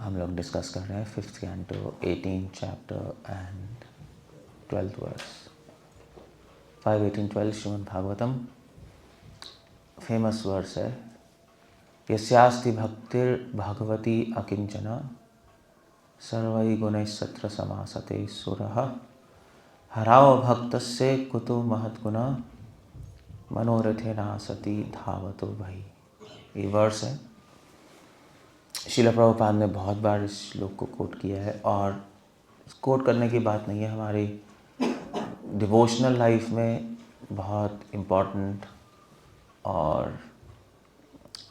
हम लोग डिस्कस कर रहे हैं 5th canto 18 chapter and 12th verse 5:18-12 Srimad Bhagavatam. Famous verse है, यस्यास्ति भक्तिर्भगवती अकिंचना सर्वै गुणैः सत्र समासते सुरः हराव भक्तस्य कुतो महद्गुणा मनोरथेना सती धावतो भई। ये वर्स है। श्रील प्रभुपाद ने बहुत बार इस श्लोक को कोट किया है और कोट करने की बात नहीं है, हमारी डिवोशनल लाइफ में बहुत इम्पोर्टेंट और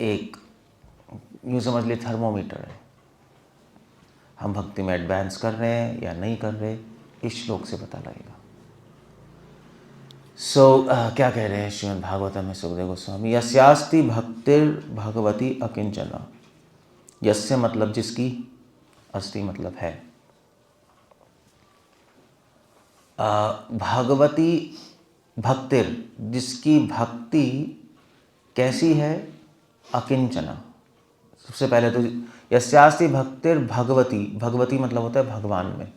एक यूँ समझ लिए थर्मोमीटर है। हम भक्ति में एडवांस कर रहे हैं या नहीं कर रहे, इस श्लोक से पता लगेगा। क्या कह रहे हैं श्रीमद् भागवतम में सुखदेव गोस्वामी, यस्यास्ति भक्तिर भगवती अकिंचना। यस्य मतलब जिसकी, अस्ति मतलब है। भगवती भक्तिर जिसकी भक्ति कैसी है, अकिंचना। सबसे पहले तो यस्यास्ति भक्तिर भगवती, भगवती मतलब होता है भगवान में,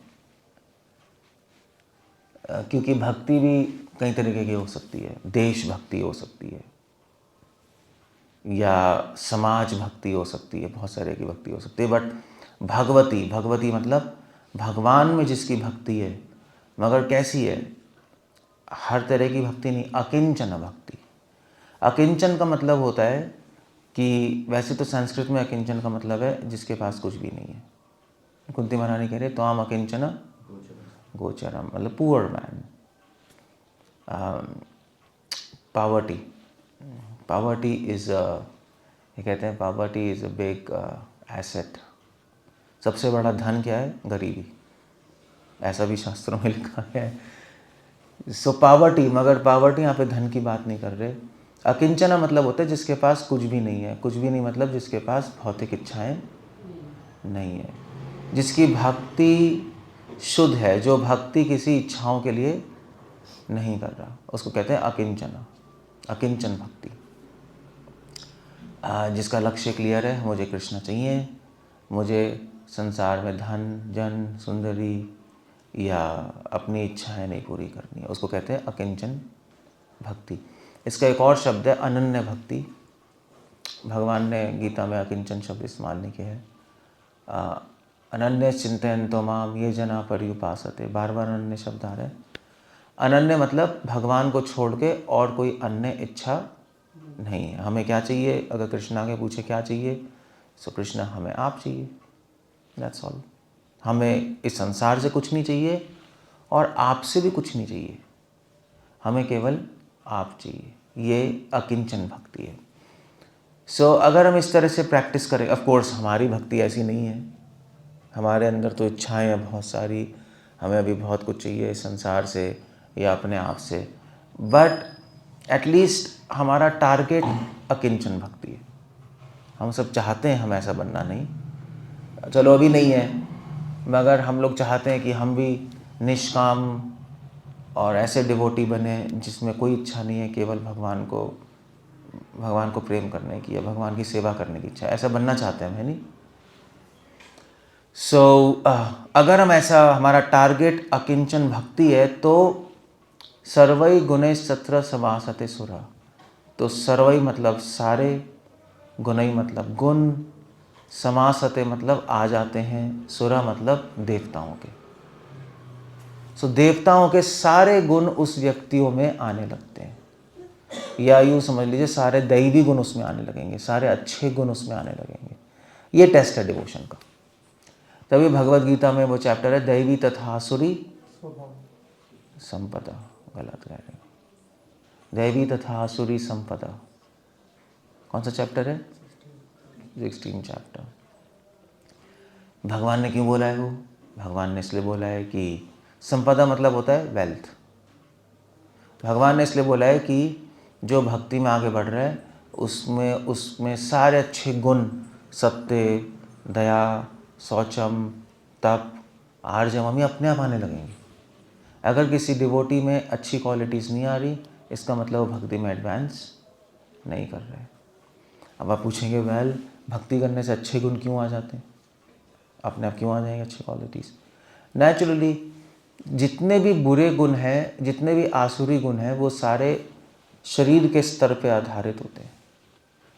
क्योंकि भक्ति भी कई तरीके की हो सकती है। देश भक्ति हो सकती है या समाज भक्ति हो सकती है, बहुत सारे की भक्ति हो सकती है। बट भगवती, भगवती मतलब भगवान में जिसकी भक्ति है, मगर कैसी है, हर तरह की भक्ति नहीं, अकिंचन भक्ति। अकिंचन का मतलब होता है कि वैसे तो संस्कृत में अकिंचन का मतलब है जिसके पास कुछ भी नहीं है। कुंती महारानी कह रहे त्वाम अकिंचन गोचरम, मतलब poor man. Poverty, poverty is ये कहते हैं poverty is a big asset. सबसे बड़ा धन क्या है, गरीबी, ऐसा भी शास्त्रों में लिखा है। सो पावर्टी, मगर पावर्टी यहाँ पे धन की बात नहीं कर रहे। अकिंचना मतलब होता है जिसके पास कुछ भी नहीं है। कुछ भी नहीं मतलब जिसके पास भौतिक इच्छाएं नहीं है, जिसकी भक्ति शुद्ध है, जो भक्ति किसी इच्छाओं के लिए नहीं कर रहा, उसको कहते हैं अकिंचना, अकिंचन भक्ति। जिसका लक्ष्य क्लियर है, मुझे कृष्ण चाहिए, मुझे संसार में धन जन सुंदरी या अपनी इच्छाएं नहीं पूरी करनी है, उसको कहते हैं अकिंचन भक्ति। इसका एक और शब्द है अनन्य भक्ति। भगवान ने गीता में अकिंचन शब्द इस्तेमाल नहीं किया है। अनन्य चिंतयन्तो माम ये जना पर्युपासते, बार बार अनन्य शब्द आ रहा है। अनन्य मतलब भगवान को छोड़ के और कोई अन्य इच्छा नहीं है। हमें क्या चाहिए, अगर कृष्ण आगे पूछे क्या चाहिए, सो कृष्ण हमें आप चाहिए, दैट्स ऑल। हमें इस संसार से कुछ नहीं चाहिए और आपसे भी कुछ नहीं चाहिए, हमें केवल आप चाहिए। ये अकिंचन भक्ति है। सो अगर हम इस तरह से प्रैक्टिस करें, ऑफ कोर्स हमारी भक्ति ऐसी नहीं है, हमारे अंदर तो इच्छाएं हैं बहुत सारी, हमें अभी बहुत कुछ चाहिए संसार से या अपने आप से, बट एटलीस्ट हमारा टारगेट अकिंचन भक्ति है। हम सब चाहते हैं हम ऐसा बनना नहीं, चलो अभी नहीं है, मगर हम लोग चाहते हैं कि हम भी निष्काम और ऐसे डिवोटी बने जिसमें कोई इच्छा नहीं है, केवल भगवान को प्रेम करने की या भगवान की सेवा करने की इच्छा, ऐसा बनना चाहते हैं, है नहीं। अगर हम ऐसा, हमारा टारगेट अकिंचन भक्ति है, तो सर्वै गुणैः सत्र समासते सुरा। तो सर्वै मतलब सारे, गुणैः मतलब गुण, समासते मतलब आ जाते हैं, सुरा मतलब देवताओं के। देवताओं के सारे गुण उस व्यक्तियों में आने लगते हैं, या यूँ समझ लीजिए सारे दैवी गुण उसमें आने लगेंगे, सारे अच्छे गुण उसमें आने लगेंगे। ये टेस्ट है डिवोशन का। तभी भगवद गीता में वो चैप्टर है दैवी तथा आसुरी संपदा, गलत कह रहे हैं, दैवी तथा आसुरी संपदा। कौन सा चैप्टर है, 16 चैप्टर। भगवान ने क्यों बोला है वो, भगवान ने इसलिए बोला है कि संपदा मतलब होता है वेल्थ। भगवान ने इसलिए बोला है कि जो भक्ति में आगे बढ़ रहा है उसमें सारे अच्छे गुण, सत्य, दया, शौचम, तप, आर्जवम, ये अपने आप आने लगेंगे। अगर किसी डिवोटी में अच्छी क्वालिटीज़ नहीं आ रही, इसका मतलब वो भक्ति में एडवांस नहीं कर रहे। अब आप पूछेंगे वेल भक्ति करने से अच्छे गुण क्यों आ जाते हैं, अपने आप क्यों आ जाएंगे अच्छी क्वालिटीज़? नेचुरली जितने भी बुरे गुण हैं, जितने भी आसुरी गुण हैं, वो सारे शरीर के स्तर पे आधारित होते हैं।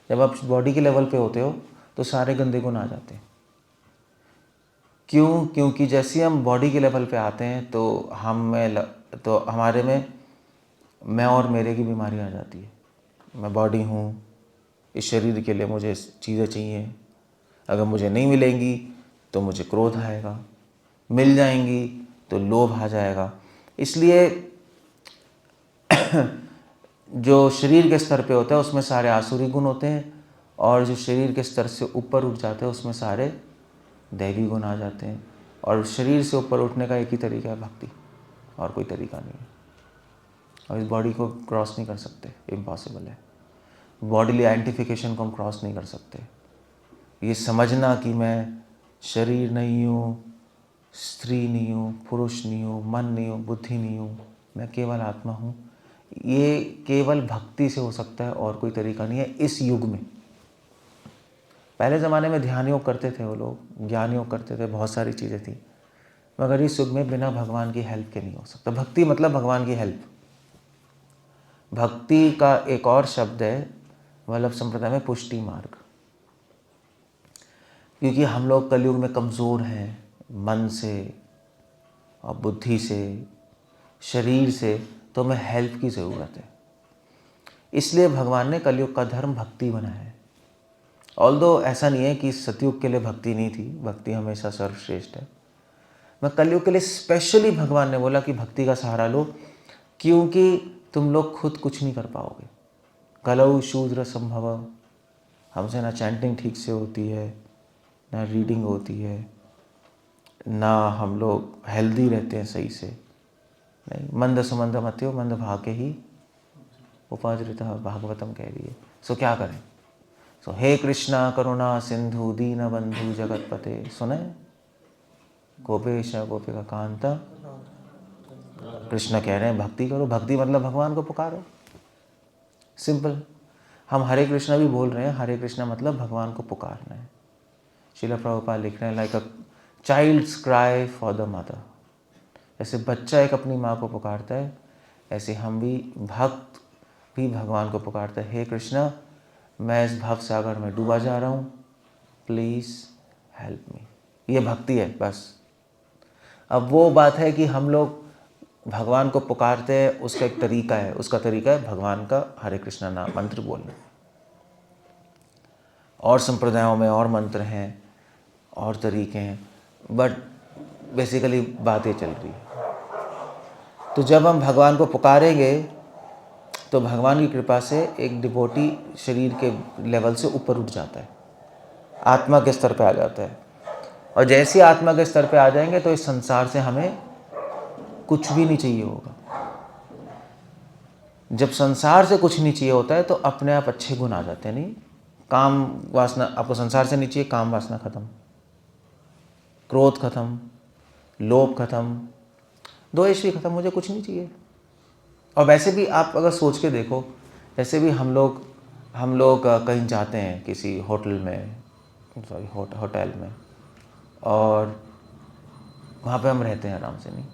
जब आप बॉडी के लेवल पे होते हो तो सारे गंदे गुण आ जाते हैं। क्यों? क्योंकि जैसे हम बॉडी के लेवल पे आते हैं तो तो हमारे में मैं और मेरे की बीमारी आ जाती है। मैं बॉडी हूँ, इस शरीर के लिए मुझे चीज़ें चाहिए, अगर मुझे नहीं मिलेंगी तो मुझे क्रोध आएगा, मिल जाएंगी तो लोभ आ जाएगा। इसलिए जो शरीर के स्तर पे होता है उसमें सारे आसुरी गुण होते हैं, और जो शरीर के स्तर से ऊपर उठ जाते हैं उसमें सारे दैवी गुण आ जाते हैं। और शरीर से ऊपर उठने का एक ही तरीका है, भक्ति, और कोई तरीका नहीं है। और इस बॉडी को क्रॉस नहीं कर सकते, इम्पॉसिबल है। बॉडीली आइडेंटिफिकेशन को हम क्रॉस नहीं कर सकते। ये समझना कि मैं शरीर नहीं हूँ, स्त्री नहीं हूँ, पुरुष नहीं हूँ, मन नहीं हूँ, बुद्धि नहीं हूँ, मैं केवल आत्मा हूँ, ये केवल भक्ति से हो सकता है, और कोई तरीका नहीं है इस युग में। पहले ज़माने में ध्यान योग करते थे वो लोग, ज्ञान योग करते थे, बहुत सारी चीज़ें थी, मगर इस युग में बिना भगवान की हेल्प के नहीं हो सकता। भक्ति मतलब भगवान की हेल्प। भक्ति का एक और शब्द है वल्लभ संप्रदाय में, पुष्टि मार्ग। क्योंकि हम लोग कलयुग में कमज़ोर हैं, मन से और बुद्धि से, शरीर से, तो हमें हेल्प की ज़रूरत है। इसलिए भगवान ने कलयुग का धर्म भक्ति बनाया है। ऑल्दो ऐसा नहीं है कि सतयुग के लिए भक्ति नहीं थी, भक्ति हमेशा सर्वश्रेष्ठ है। मैं कलयुग के लिए स्पेशली भगवान ने बोला कि भक्ति का सहारा लो, क्योंकि तुम लोग खुद कुछ नहीं कर पाओगे। कलौ शूद्र संभव, हमसे ना चैंटिंग ठीक से होती है, ना रीडिंग होती है, ना हम लोग हेल्दी रहते हैं सही से। नहीं, मंद सुमंद मत्यो मंद भाग्य ही उपाश्रित भागवतम कह रही है। सो क्या करें? सो हे कृष्णा करुणा सिंधु दीन बंधु जगतपते, सुने गोपेश गोपिका कांता। कृष्ण कह रहे हैं भक्ति करो। भक्ति मतलब भगवान को पुकारो, सिंपल। हम हरे कृष्णा भी बोल रहे हैं, हरे कृष्णा मतलब भगवान को पुकारना है। श्रील प्रभुपाद लिख रहे हैं, like a child's cry for the mother. जैसे बच्चा एक अपनी माँ को पुकारता है, ऐसे हम भी, भक्त भी भगवान को पुकारता है, हे कृष्णा मैं इस भव सागर में डूबा जा रहा हूँ, प्लीज़ हेल्प मी। ये भक्ति है बस। अब वो बात है कि हम लोग भगवान को पुकारते हैं, उसका एक तरीका है, उसका तरीका है भगवान का हरे कृष्णा नाम मंत्र बोलना। और संप्रदायों में और मंत्र हैं और तरीके हैं, बट बेसिकली बातें चल रही है। तो जब हम भगवान को पुकारेंगे तो भगवान की कृपा से एक डिवोटी शरीर के लेवल से ऊपर उठ जाता है, आत्मा के स्तर पे आ जाता है। और जैसे आत्मा के स्तर पे आ जाएंगे तो इस संसार से हमें कुछ भी नहीं चाहिए होगा। जब संसार से कुछ नहीं चाहिए होता है तो अपने आप अच्छे गुण आ जाते हैं। नहीं, काम वासना, आपको संसार से नहीं चाहिए, काम वासना खत्म, क्रोध खत्म, लोभ खत्म, द्वेष भी खत्म, मुझे कुछ नहीं चाहिए। और वैसे भी आप अगर सोच के देखो, जैसे भी हम लोग कहीं जाते हैं किसी होटल में, होटल में, और वहाँ पे हम रहते हैं आराम से, नहीं,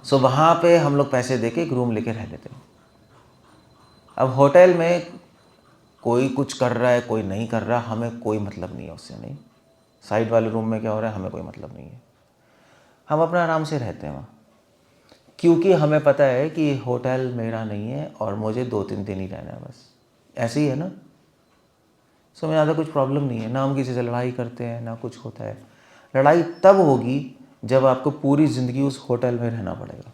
सो वहाँ पे हम लोग पैसे देके एक रूम लेके रह लेते हैं। अब होटल में कोई कुछ कर रहा है, कोई नहीं कर रहा, हमें कोई मतलब नहीं है उससे। नहीं, साइड वाले रूम में क्या हो रहा है हमें कोई मतलब नहीं है, हम अपना आराम से रहते हैं वहाँ, क्योंकि हमें पता है कि होटल मेरा नहीं है और मुझे 2-3 दिन ही रहना है बस। ऐसे ही है ना। सो में ज़्यादा कुछ प्रॉब्लम नहीं है, ना हम किसी से लड़ाई करते हैं, ना कुछ होता है। लड़ाई तब होगी जब आपको पूरी ज़िंदगी उस होटल में रहना पड़ेगा,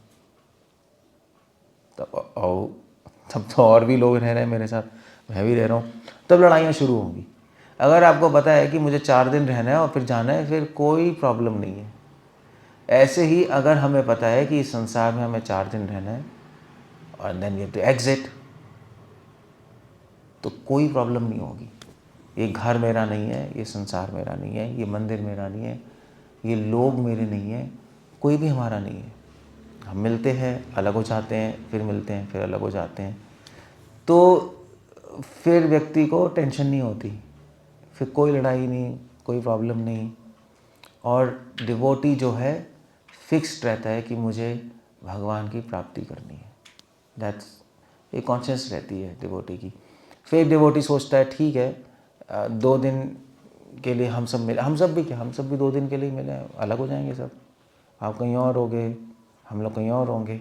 तब तो और भी लोग रह रहे हैं मेरे साथ, मैं भी रह रहा हूँ, तब लड़ाइयाँ शुरू होंगी। अगर आपको पता है कि मुझे 4 दिन रहना है और फिर जाना है, फिर कोई प्रॉब्लम नहीं है। ऐसे ही अगर हमें पता है कि इस संसार में हमें 4 दिन रहना है और then you have to exit, तो कोई प्रॉब्लम नहीं होगी। ये घर मेरा नहीं है, ये संसार मेरा नहीं है, ये मंदिर मेरा नहीं है, ये लोग मेरे नहीं है, कोई भी हमारा नहीं है। हम मिलते हैं, अलग हो जाते हैं, फिर मिलते हैं, फिर अलग हो जाते हैं, तो फिर व्यक्ति को टेंशन नहीं होती, फिर कोई लड़ाई नहीं, कोई प्रॉब्लम नहीं। और डिवोटी जो है फिक्स्ड रहता है कि मुझे भगवान की प्राप्ति करनी है, दैट्स एक कॉन्शियस रहती है डिवोटी की। फिर डिवोटी सोचता है ठीक है 2 दिन के लिए हम सब मिले, हम सब भी क्या, हम सब भी 2 दिन के लिए मिले, अलग हो जाएंगे सब, आप कहीं और होंगे, हम लोग कहीं और होंगे।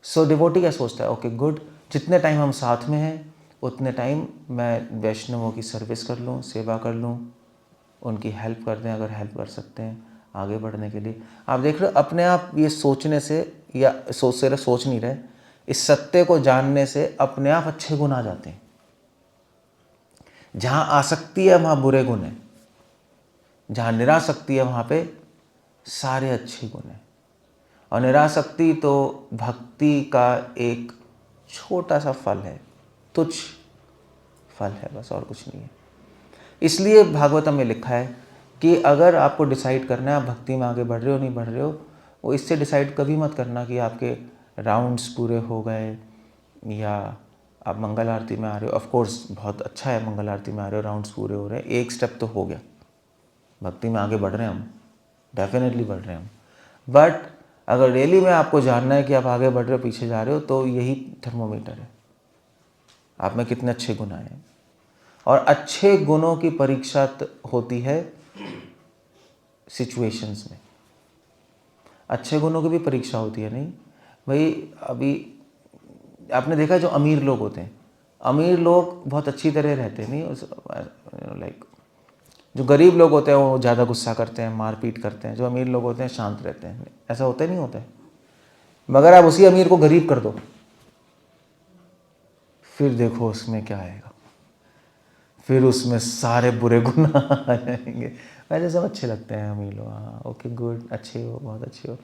सो डिवोटी क्या सोचता है, ओके गुड, जितने टाइम हम साथ में हैं उतने टाइम मैं वैष्णवों की सर्विस कर लूँ, सेवा कर लूँ, उनकी हेल्प कर दें अगर हेल्प कर सकते हैं आगे बढ़ने के लिए। आप देख रहे हो अपने आप ये सोचने से, या सोच नहीं रहे, इस सत्य को जानने से अपने आप अच्छे गुण आ जाते हैं। जहाँ आसक्ति है वहाँ बुरे गुण हैं, जहाँ निरासक्ति है वहाँ पे सारे अच्छे गुण हैं। और निरासक्ति तो भक्ति का एक छोटा सा फल है, तुच्छ फल है, बस और कुछ नहीं है। इसलिए भागवतम में लिखा है कि अगर आपको डिसाइड करना है आप भक्ति में आगे बढ़ रहे हो नहीं बढ़ रहे हो, वो इससे डिसाइड कभी मत करना कि आपके राउंड्स पूरे हो गए या आप मंगल आरती में आ रहे हो। ऑफ कोर्स बहुत अच्छा है मंगल आरती में आ रहे हो, राउंड्स पूरे हो रहे हैं, एक स्टेप तो हो गया, भक्ति में आगे बढ़ रहे हैं हम, डेफिनेटली बढ़ रहे हैं हम। बट अगर रियली में आपको जानना है कि आप आगे बढ़ रहे हो पीछे जा रहे हो, तो यही थर्मोमीटर है, आप में कितने अच्छे गुण आए हैं। और अच्छे गुणों की परीक्षा होती है सिचुएशंस में, अच्छे गुणों की भी परीक्षा होती है। नहीं भाई, अभी आपने देखा जो अमीर लोग होते हैं, अमीर लोग बहुत अच्छी तरह रहते हैं, नहीं लाइक जो गरीब लोग होते हैं वो ज़्यादा गुस्सा करते हैं, मारपीट करते हैं, जो अमीर लोग होते हैं शांत रहते हैं। ऐसा होता नहीं होता है। मगर आप उसी अमीर को गरीब कर दो, फिर देखो उसमें क्या आएगा, फिर उसमें सारे बुरे गुण आ जाएंगे। वैसे सब अच्छे लगते हैं अमीर लोग, हाँ ओके गुड, अच्छे हो, बहुत अच्छे हो।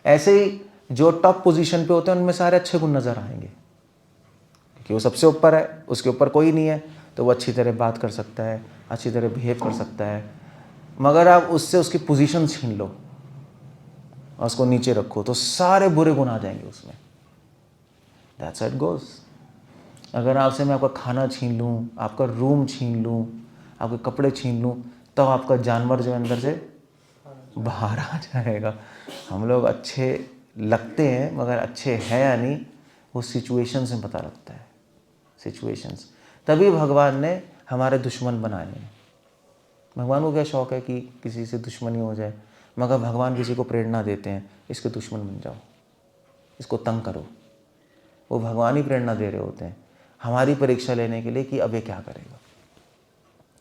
ऐसे ही जो टॉप पोजीशन पे होते हैं उनमें सारे अच्छे गुण नज़र आएंगे, क्योंकि वो सबसे ऊपर है, उसके ऊपर कोई नहीं है, तो वो अच्छी तरह बात कर सकता है, अच्छी तरह बिहेव कर सकता है। मगर आप उससे उसकी पोजीशन छीन लो और उसको नीचे रखो तो सारे बुरे गुण आ जाएंगे उसमें। That's it goes. अगर आपसे मैं आपका खाना छीन लूँ, आपका रूम छीन लूँ, आपके कपड़े छीन लूँ, तब आपका जानवर जो अंदर से बाहर आ जाएगा। हम लोग अच्छे लगते हैं मगर अच्छे हैं या नहीं वो सिचुएशंस में पता लगता है, सिचुएशंस। तभी भगवान ने हमारे दुश्मन बनाए हैं। भगवान को क्या शौक़ है कि किसी से दुश्मनी हो जाए, मगर भगवान किसी को प्रेरणा देते हैं इसके दुश्मन बन जाओ, इसको तंग करो। वो भगवान ही प्रेरणा दे रहे होते हैं हमारी परीक्षा लेने के लिए कि अब ये क्या करेगा।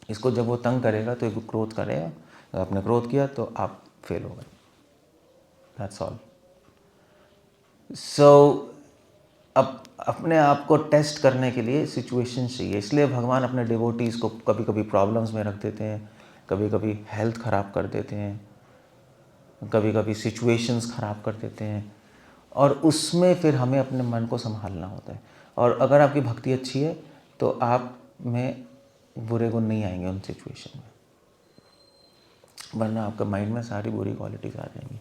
इसको जब वो तंग करेगा तो एक क्रोध करेगा, अगर आपने क्रोध किया तो आप फेल हो गए, दैट्स ऑल। सो अब अपने आप को टेस्ट करने के लिए सिचुएशन चाहिए, इसलिए भगवान अपने डिवोटीज़ को कभी कभी प्रॉब्लम्स में रख देते हैं, कभी कभी हेल्थ ख़राब कर देते हैं, कभी कभी सिचुएशंस ख़राब कर देते हैं, और उसमें फिर हमें अपने मन को संभालना होता है। और अगर आपकी भक्ति अच्छी है तो आप में बुरे गुण नहीं आएंगे उन सिचुएशन में, वरना आपका माइंड में सारी बुरी क्वालिटीज़ आ जाएंगी।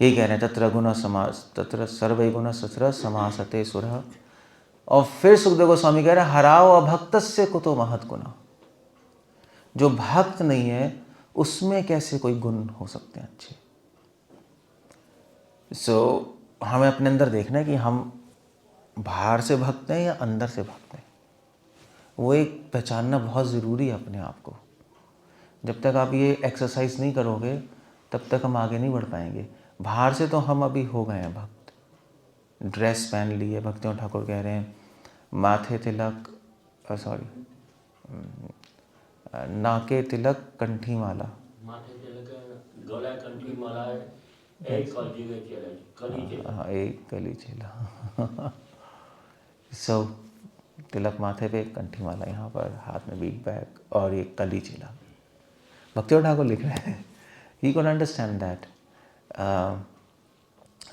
यही कह रहे हैं तत्र गुण समास, तत्र सर्वै गुण सत्र समासते सुरः। और फिर सुखदेव गोस्वामी कह रहे हैं हराओ अभक्तस्य कुतो महत् गुणः। जो भक्त नहीं है उसमें कैसे कोई गुण हो सकते हैं अच्छे। सो हमें अपने अंदर देखना है कि हम बाहर से भक्त हैं या अंदर से भक्त हैं, वो एक पहचानना बहुत ज़रूरी है अपने आप को। जब तक आप ये एक्सरसाइज नहीं करोगे तब तक हम आगे नहीं बढ़ पाएंगे। बाहर से तो हम अभी हो गए हैं भक्त, ड्रेस पहन ली है, भक्तियों ठाकुर कह रहे हैं माथे तिलक, नाके तिलक कंठी माला, माथे तिलक गला कंठी माला एक कली चेला। सो तिलक माथे पे, कंठी माला यहाँ पर, हाथ में बीट बैग और ये कली चेला। भक्तियों ठाकुर लिख रहे हैं, ही कुड अंडरस्टैंड दैट।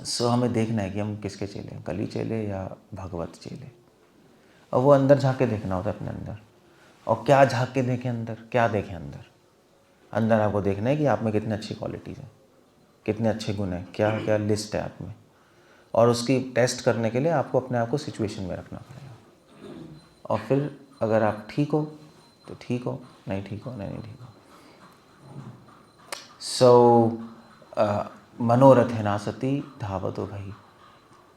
सो हमें देखना है कि हम किसके चेले हैं, कली चेले या भगवत चेले। और वो अंदर झाँक के देखना होता है अपने अंदर। और क्या झाँक के देखें अंदर, क्या देखें अंदर? अंदर आपको देखना है कि आप में कितनी अच्छी क्वालिटीज़ हैं, कितने अच्छे गुण हैं, क्या क्या लिस्ट है आप में। और उसकी टेस्ट करने के लिए आपको अपने आप को सिचुएशन में रखना पड़ेगा। और फिर अगर आप ठीक हो तो ठीक हो, नहीं ठीक हो नहीं ठीक हो। मनोरथ है ना सती धावतो भाई।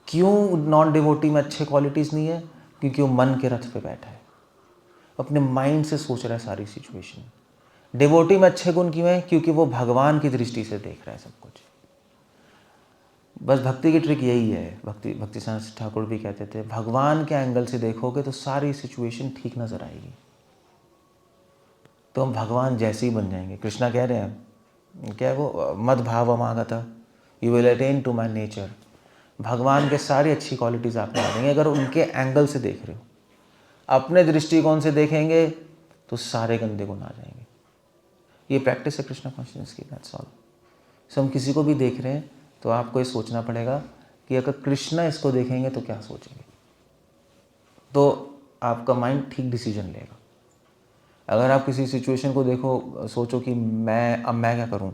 क्यों नॉन डिवोटी में अच्छे क्वालिटीज़ नहीं है? क्योंकि वो मन के रथ पे बैठा है, अपने माइंड से सोच रहा है सारी सिचुएशन। डिवोटी में अच्छे गुण क्यों हैं? क्योंकि वो भगवान की दृष्टि से देख रहा है सब कुछ। बस भक्ति की ट्रिक यही है। भक्ति साहब ठाकुर भी कहते थे, भगवान के एंगल से देखोगे तो सारी सिचुएशन ठीक नजर आएगी, तो हम भगवान जैसे ही बन जाएंगे। कृष्णा कह रहे हैं क्या, वो मद भाव अमागता you will attain to my nature. भगवान के सारी अच्छी क्वालिटीज़ आप में आ जाएंगे अगर उनके एंगल से देख रहे हो। अपने दृष्टिकोण से देखेंगे तो सारे गंदे गुण आ जाएंगे। ये प्रैक्टिस है कृष्णा कॉन्शियसनेस की, दैट्स ऑल। सो हम किसी को भी देख रहे हैं तो आपको ये सोचना पड़ेगा कि अगर कृष्णा इसको देखेंगे तो क्या सोचेंगे, तो आपका माइंड ठीक डिसीजन लेगा। अगर आप किसी सिचुएशन को देखो, सोचो कि मैं क्या करूं,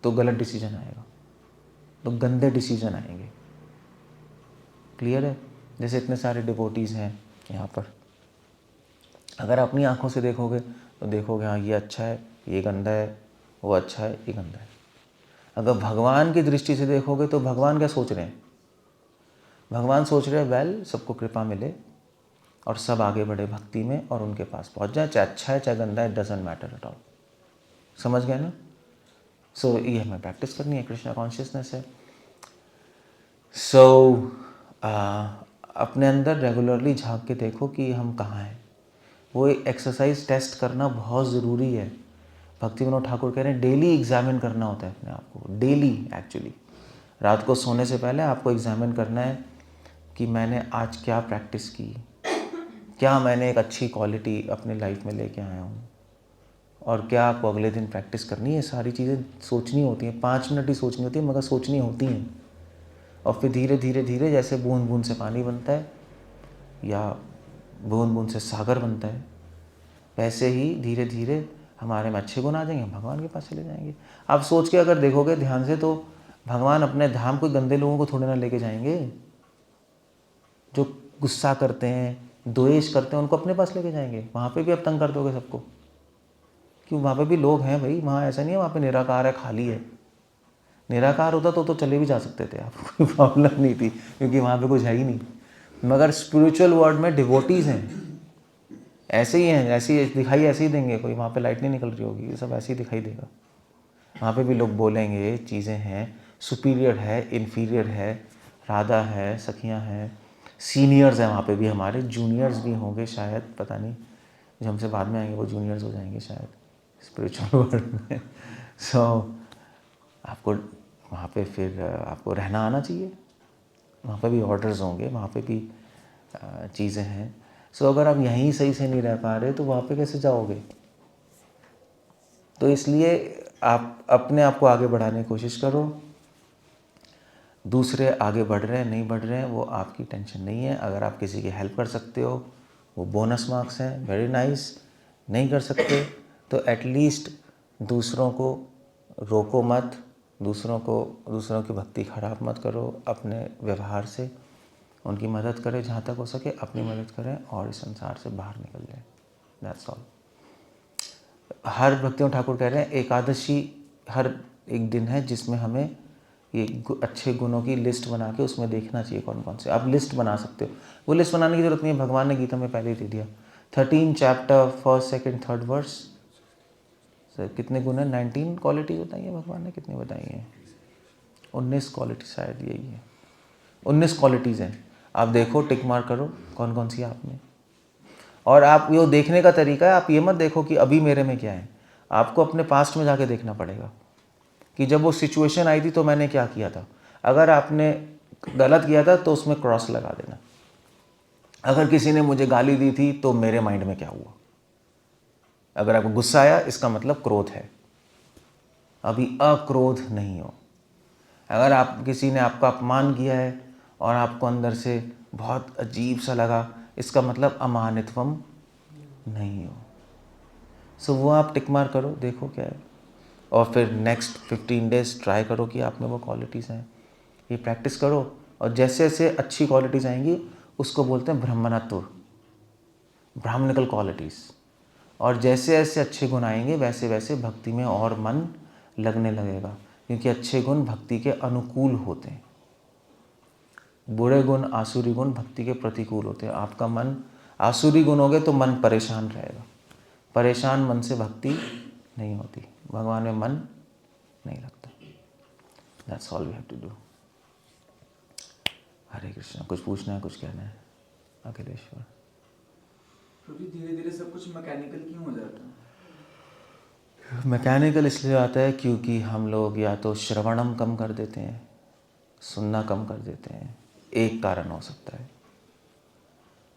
तो गलत डिसीजन आएगा, तो गंदे डिसीजन आएंगे। क्लियर है? जैसे इतने सारे डिवोटीज़ हैं यहाँ पर, अगर अपनी आंखों से देखोगे तो देखोगे हाँ ये अच्छा है, ये गंदा है, वो अच्छा है, ये गंदा है। अगर भगवान की दृष्टि से देखोगे तो भगवान क्या सोच रहे हैं? भगवान सोच रहे हैं वेल सबको कृपा मिले और सब आगे बढ़े भक्ति में और उनके पास पहुंच जाए, चाहे अच्छा है चाहे गंदा है, डजंट मैटर एट ऑल। समझ गए ना? सो ये हमें प्रैक्टिस करनी है, कृष्णा कॉन्शियसनेस है। अपने अंदर रेगुलरली झांक के देखो कि हम कहाँ हैं। वो एक्सरसाइज टेस्ट करना बहुत ज़रूरी है। भक्ति विनोद ठाकुर कह रहे हैं डेली एग्जामिन करना होता है अपने आप को, डेली। एक्चुअली रात को सोने से पहले आपको एग्जामिन करना है कि मैंने आज क्या प्रैक्टिस की, क्या मैंने एक अच्छी क्वालिटी अपने लाइफ में लेके आया हूँ, और क्या आपको अगले दिन प्रैक्टिस करनी है। सारी चीज़ें सोचनी होती हैं, 5 मिनट ही सोचनी होती है मगर सोचनी होती हैं। और फिर धीरे धीरे धीरे जैसे बूंद बूंद से पानी बनता है या बूंद बूंद से सागर बनता है, वैसे ही धीरे धीरे हमारे में अच्छे गुण आ जाएंगे, भगवान के पास चले जाएंगे। आप सोच के अगर देखोगे ध्यान से तो भगवान अपने धाम को गंदे लोगों को थोड़े ना लेके जाएंगे। जो गुस्सा करते हैं, द्वेष करते हैं, उनको अपने पास लेके जाएंगे। वहाँ पे भी अब तंग कर दोगे सबको, क्यों? वहाँ पे भी लोग हैं भाई, वहाँ ऐसा नहीं है वहाँ पे निराकार है, खाली है। निराकार होता तो चले भी जा सकते थे आप, कोई प्रॉब्लम नहीं थी, क्योंकि वहाँ पे कुछ है ही नहीं। मगर स्पिरिचुअल वर्ल्ड में डिवोटीज़ हैं, ऐसे ही हैं, ऐसे ही दिखाई ऐसे ही देंगे। कोई वहाँ पे लाइट नहीं निकल रही होगी, ये सब ऐसे ही दिखाई देगा। वहाँ पे भी लोग बोलेंगे चीज़ें हैं, सुपीरियर है, इन्फीरियर है, राधा है, सखियाँ हैं, सीनियर्स हैं। वहाँ पे भी हमारे जूनियर्स भी होंगे शायद, पता नहीं, जो हमसे बाद में आएंगे वो जूनियर्स हो जाएंगे शायद स्पिरिचुअल वर्ल्ड में। सो आपको वहाँ पे फिर आपको रहना आना चाहिए। वहाँ पे भी ऑर्डर्स होंगे, वहाँ पे भी चीज़ें हैं। सो अगर आप यहीं सही से नहीं रह पा रहे तो वहाँ पे कैसे जाओगे? तो इसलिए आप अपने आप को आगे बढ़ाने की कोशिश करो। दूसरे आगे बढ़ रहे हैं नहीं बढ़ रहे हैं वो आपकी टेंशन नहीं है। अगर आप किसी की हेल्प कर सकते हो वो बोनस मार्क्स हैं, वेरी नाइस। नहीं कर सकते तो एटलीस्ट दूसरों को रोको मत, दूसरों की भक्ति खराब मत करो। अपने व्यवहार से उनकी मदद करें, जहाँ तक हो सके अपनी मदद करें और इस संसार से बाहर निकल जाए। That's all. हर भक्तियों ठाकुर कह रहे हैं एकादशी हर एक दिन है जिसमें हमें ये अच्छे गुणों की लिस्ट बना के उसमें देखना चाहिए कौन कौन से। आप लिस्ट बना सकते हो, वो लिस्ट बनाने की जरूरत नहीं है, भगवान ने गीता में पहले ही दे दिया। 13 chapter 1st 2nd 3rd verse. Sir कितने गुण हैं? 19 क्वालिटी बताई है भगवान ने, कितनी बताई हैं? 19 क्वालिटी शायद यही है, 19 क्वालिटीज़ हैं। आप देखो, टिक मार करो कौन कौन सी आप में। और आप ये देखने का तरीका है, आप ये मत देखो कि अभी मेरे में क्या है, आपको अपने पास्ट में जाके देखना पड़ेगा कि जब वो सिचुएशन आई थी तो मैंने क्या किया था। अगर आपने गलत किया था तो उसमें क्रॉस लगा देना। अगर किसी ने मुझे गाली दी थी तो मेरे माइंड में क्या हुआ। अगर आपको गुस्सा आया इसका मतलब क्रोध है, अभी अक्रोध नहीं हो। अगर आप किसी ने आपका अपमान किया है और आपको अंदर से बहुत अजीब सा लगा, इसका मतलब अमानित्वम नहीं हो। सो वो आप टिक मार करो, देखो क्या है, और फिर नेक्स्ट 15 डेज ट्राई करो कि आप में वो क्वालिटीज़ हैं। ये प्रैक्टिस करो और जैसे जैसे अच्छी क्वालिटीज़ आएंगी उसको बोलते हैं ब्रह्मणत्व, ब्राह्मणिकल क्वालिटीज़। और जैसे जैसे अच्छे गुण आएंगे वैसे वैसे भक्ति में और मन लगने लगेगा, क्योंकि अच्छे गुण भक्ति के अनुकूल होते हैं, बुरे गुण आसुरी गुण भक्ति के प्रतिकूल होते हैं। आपका मन आसुरी गुण हो गए तो मन परेशान रहेगा, परेशान मन से भक्ति नहीं होती, भगवान में मन नहीं लगता। That's all we have to do. Hare Krishna. कुछ पूछना है, कुछ कहना है? अखिलेश्वर। धीरे धीरे सब कुछ मैकेनिकल क्यों हो जाता है? मैकेनिकल इसलिए आता है क्योंकि हम लोग या तो श्रवणम कम कर देते हैं, सुनना कम कर देते हैं, एक कारण हो सकता है,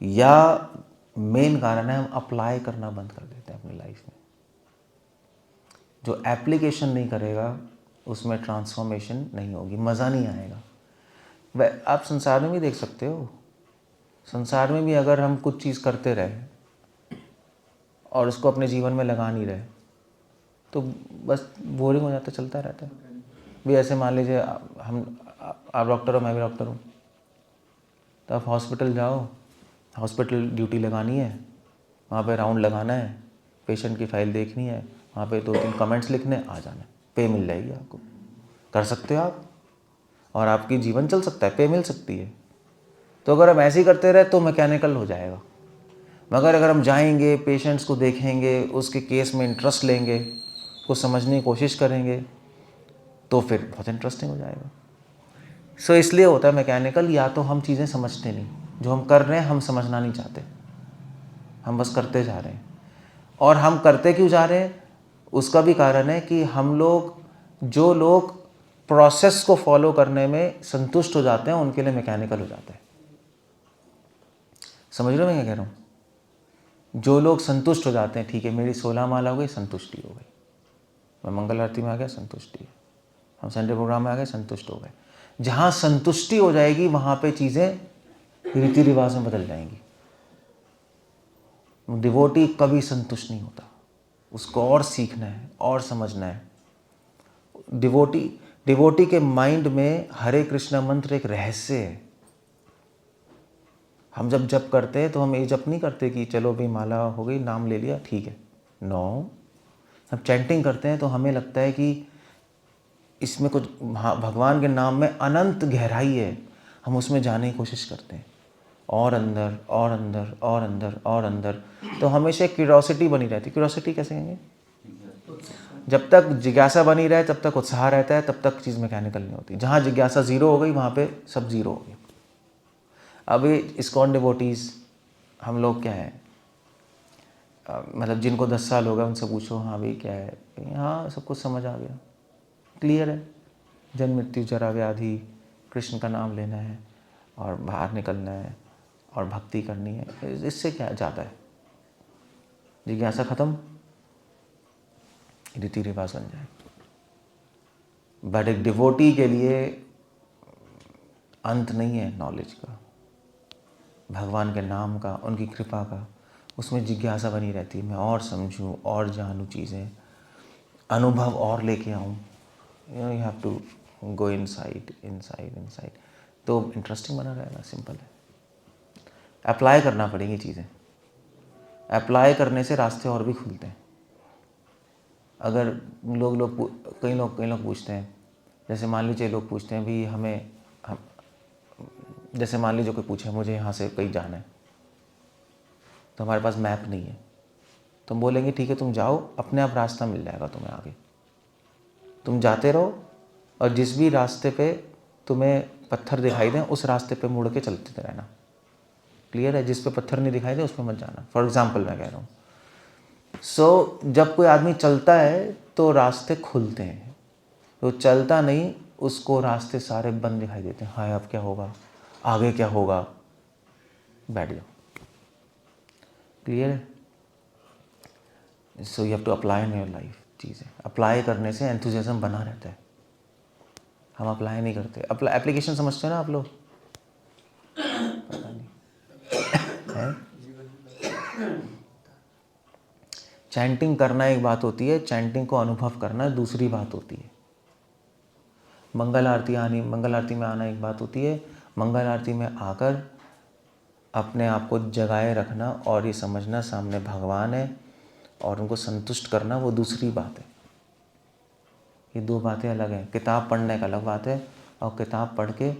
या मेन कारण है हम अप्लाई करना बंद कर देते हैं अपनी लाइफ में। जो एप्लीकेशन नहीं करेगा उसमें ट्रांसफॉर्मेशन नहीं होगी, मज़ा नहीं आएगा। वह आप संसार में भी देख सकते हो, संसार में भी अगर हम कुछ चीज़ करते रहे और उसको अपने जीवन में लगा नहीं रहे तो बस बोरिंग हो जाता, चलता रहता है। भी ऐसे मान लीजिए आप डॉक्टर हो, मैं भी डॉक्टर हूँ, तो आप हॉस्पिटल जाओ, हॉस्पिटल ड्यूटी लगानी है, वहाँ पे राउंड लगाना है, पेशेंट की फाइल देखनी है, वहाँ पे 2-3 कमेंट्स लिखने, आ जाना, पे मिल जाएगी आपको, कर सकते हो आप, और आपकी जीवन चल सकता है, पे मिल सकती है। तो अगर हम ऐसे ही करते रहे तो मैकेनिकल हो जाएगा। मगर अगर हम जाएंगे, पेशेंट्स को देखेंगे, उसके केस में इंटरेस्ट लेंगे, को समझने की कोशिश करेंगे, तो फिर बहुत इंटरेस्टिंग हो जाएगा। सो इसलिए होता है मैकेनिकल, या तो हम चीज़ें समझते नहीं, जो हम कर रहे हैं हम समझना नहीं चाहते, हम बस करते जा रहे हैं। और हम करते क्यों जा रहे हैं, उसका भी कारण है कि हम लोग, जो लोग प्रोसेस को फॉलो करने में संतुष्ट हो जाते हैं, उनके लिए मैकेनिकल हो जाता है। समझ रहे हो मैं क्या कह रहा हूँ? जो लोग संतुष्ट हो जाते हैं, ठीक है मेरी 16 माला हो गई, संतुष्टि हो गई, मैं मंगल आरती में आ गया, संतुष्टि है, हम संडे प्रोग्राम में आ गए, संतुष्ट हो गए। जहाँ संतुष्टि हो जाएगी वहाँ पे चीज़ें रीति रिवाज में बदल जाएंगी। डिवोटी कभी संतुष्ट नहीं होता, उसको और सीखना है और समझना है। डिवोटी के माइंड में हरे कृष्णा मंत्र एक रहस्य है। हम जब जप करते हैं तो हम ये जप नहीं करते कि चलो भाई माला हो गई, नाम ले लिया, ठीक है। नो, हम चैंटिंग करते हैं तो हमें लगता है कि इसमें कुछ भगवान के नाम में अनंत गहराई है, हम उसमें जाने की कोशिश करते हैं, और अंदर और अंदर और अंदर और अंदर। तो हमेशा क्यूरियोसिटी बनी रहती है। क्यूरियोसिटी कैसे कहेंगे? जब तक जिज्ञासा बनी रहे तब तक उत्साह रहता है, तब तक चीज़ मैकेनिकल नहीं होती। जहाँ जिज्ञासा ज़ीरो हो गई वहाँ पे सब ज़ीरो हो गया। अभी इस्कॉन डिवोटीज़ हम लोग क्या है, मतलब जिनको 10 साल हो गए उनसे पूछो, हाँ भाई क्या है, हाँ सब कुछ समझ आ गया, क्लियर है, जन्म मृत्यु जरा व्याधि, कृष्ण का नाम लेना है और बाहर निकलना है और भक्ति करनी है, इससे क्या जाता है, जिज्ञासा खत्म, रीति रिवाज बन जाए। बट एक डिवोटी के लिए अंत नहीं है नॉलेज का, भगवान के नाम का, उनकी कृपा का, उसमें जिज्ञासा बनी रहती है, मैं और समझूं और जानूं चीज़ें, अनुभव और लेके आऊं। You have to go inside inside inside, तो इंटरेस्टिंग बना रहेगा। सिंपल है, अप्लाई करना पड़ेगी चीज़ें, अप्लाई करने से रास्ते और भी खुलते हैं। अगर कई लोग पूछते हैं, जैसे मान लीजिए लोग पूछते हैं भी जैसे मान लीजिए कोई पूछे मुझे यहाँ से कहीं जाना है, तो हमारे पास मैप नहीं है, तो हम बोलेंगे ठीक है तुम जाओ, अपने आप रास्ता मिल जाएगा तुम्हें आगे, तुम जाते रहो और जिस भी रास्ते पे तुम्हें पत्थर दिखाई दें उस रास्ते पे मुड़ के चलते रहना। क्लियर है? जिस पे पत्थर नहीं दिखाई दे उस पर मत जाना। फॉर एग्जाम्पल मैं कह रहा हूँ। जब कोई आदमी चलता है तो रास्ते खुलते हैं, तो चलता नहीं उसको रास्ते सारे बंद दिखाई देते हैं। हाय अब क्या होगा, आगे क्या होगा, बैठ जाओ। क्लियर है? So you have to apply in your life. चीज़ें अप्लाई करने से एंथुसियाज्म बना रहता है, हम अप्लाई नहीं करते। एप्लीकेशन समझते हो ना आप लोग? पता नहीं है? चैंटिंग करना एक बात होती है, चैंटिंग को अनुभव करना दूसरी बात होती है। मंगल आरती में आना एक बात होती है, मंगल आरती में आकर अपने आप को जगाए रखना और ये समझना सामने भगवान है और उनको संतुष्ट करना वो दूसरी बात है। ये दो बातें अलग हैं। किताब पढ़ने का अलग बात है और किताब पढ़ के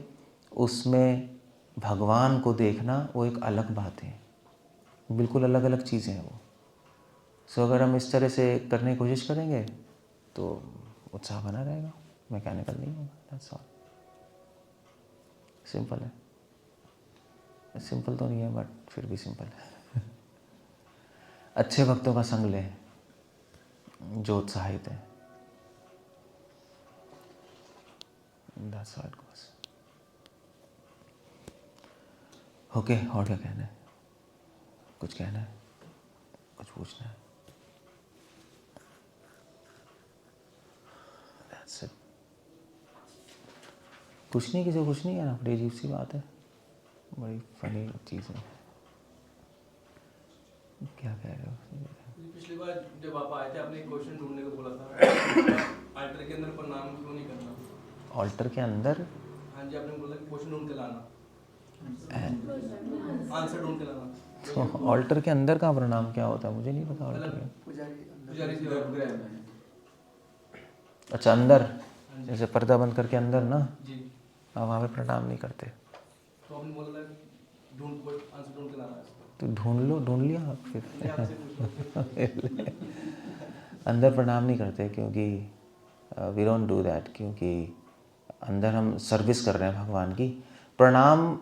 उसमें भगवान को देखना वो एक अलग बात है, बिल्कुल अलग अलग चीज़ें हैं वो। सो अगर हम इस तरह से करने की कोशिश करेंगे तो उत्साह बना रहेगा, मैकेनिकल नहीं होगा। That's all. सिंपल है, सिंपल तो नहीं है बट फिर भी सिंपल है। अच्छे भक्तों का संग लें जो उत्साहित है। That's how it goes. Okay, और क्या कहना है? कुछ कहना है? कुछ पूछना है? That's it. कुछ नहीं, किसी को कुछ नहीं है ना, बड़ी अजीब सी बात है, बड़ी फनी चीज़ है। क्या कह रहे हो? पिछली बार जब आप आए थे आपने एक क्वेश्चन ढूंढने को बोला था, अल्टर के अंदर प्रणाम क्यों नहीं करना? ऑल्टर के अंदर? हाँ जी, आपने बोला कि क्वेश्चन ढूंढ के लाना, आंसर ढूंढ के लाना। तो ऑल्टर के अंदर का प्रणाम क्या होता है? मुझे नहीं पता ऑल्टर के। पुजारी से गर्भगृह में। अच्छा, अंदर, जैसे पर्दा बंद करके अंदर ना, जी, अब वहाँ पे प्रणाम नहीं करते। तो आपने बोला था आंसर ढूंढ के लाना है इसको। तो ढूंढ लिया आप फिर। ये आपसे पूछ रहा हूँ। अंदर प्रणाम नहीं करते क्योंकि वी डोंट डू दैट, क्योंकि अंदर हम सर्विस कर रहे हैं भगवान की। प्रणाम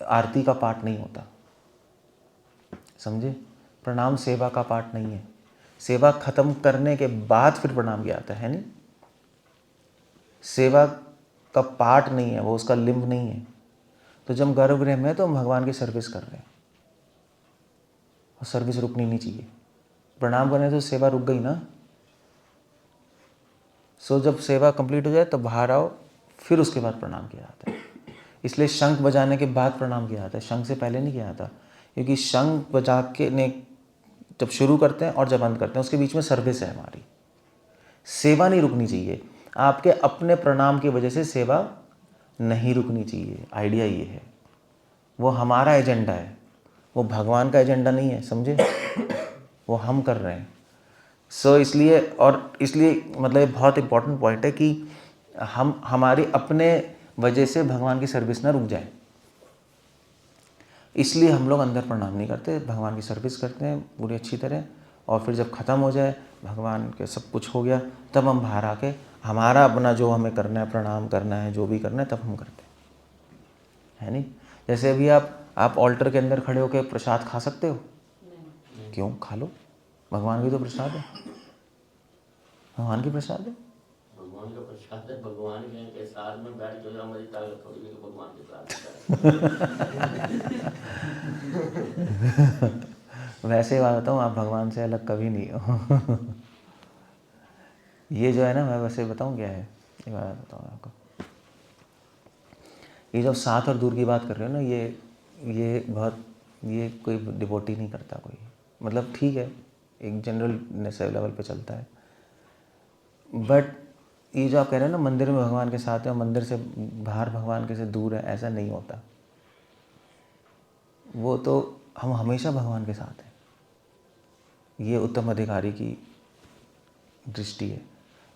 आरती का पार्ट नहीं होता, समझे? प्रणाम सेवा का पार्ट नहीं है। सेवा खत्म करने के बाद फिर प्रणाम किया जाता है नहीं, सेवा का पार्ट नहीं है वो, उसका लिंब नहीं है। तो जब हम गर्भगृह में तो हम भगवान की सर्विस कर रहे हैं और सर्विस रुकनी नहीं चाहिए। प्रणाम करने से सेवा रुक गई ना। सो जब सेवा कंप्लीट हो जाए तब बाहर आओ, फिर उसके बाद प्रणाम किया जाता है। इसलिए शंख बजाने के बाद प्रणाम किया जाता है, शंख से पहले नहीं किया जाता, क्योंकि शंख बजा के ने जब शुरू करते हैं और जब बंद करते हैं उसके बीच में सर्विस है हमारी। सेवा नहीं रुकनी चाहिए, आपके अपने प्रणाम की वजह से सेवा नहीं रुकनी चाहिए। आइडिया ये है, वो हमारा एजेंडा है, वो भगवान का एजेंडा नहीं है, समझे? वो हम कर रहे हैं। सो इसलिए मतलब ये बहुत इंपॉर्टेंट पॉइंट है कि हम हमारी अपने वजह से भगवान की सर्विस ना रुक जाए। इसलिए हम लोग अंदर प्रणाम नहीं करते, भगवान की सर्विस करते हैं पूरी अच्छी तरह, और फिर जब ख़त्म हो जाए, भगवान के सब कुछ हो गया, तब हम बाहर आके हमारा अपना जो हमें करना है, प्रणाम करना है, जो भी करना है, तब हम करते हैं, है नहीं? जैसे अभी आप ऑल्टर के अंदर खड़े होकर प्रसाद खा सकते हो? नहीं। क्यों? खा लो, भगवान की तो प्रसाद है, भगवान की प्रसाद है। भगवान का प्रसाद है, भगवान के साथ में बैठ जो हमारी ताकत थोड़ी नहीं, तो भगवान के साथ। वैसे ही बात बताऊँ, आप भगवान से अलग कभी नहीं हो। ये जो है ना, मैं वैसे बताऊँ क्या है, ये बात बताऊँ आपको। ये जब साथ और दूर की बात कर रहे हो ना, ये बहुत, ये कोई डिवोटी नहीं करता कोई, मतलब ठीक है एक जनरल लेवल पे चलता है, बट ये जो आप कह रहे हैं ना मंदिर में भगवान के साथ है और मंदिर से बाहर भगवान के से दूर है, ऐसा नहीं होता। वो तो हम हमेशा भगवान के साथ हैं, ये उत्तम अधिकारी की दृष्टि है।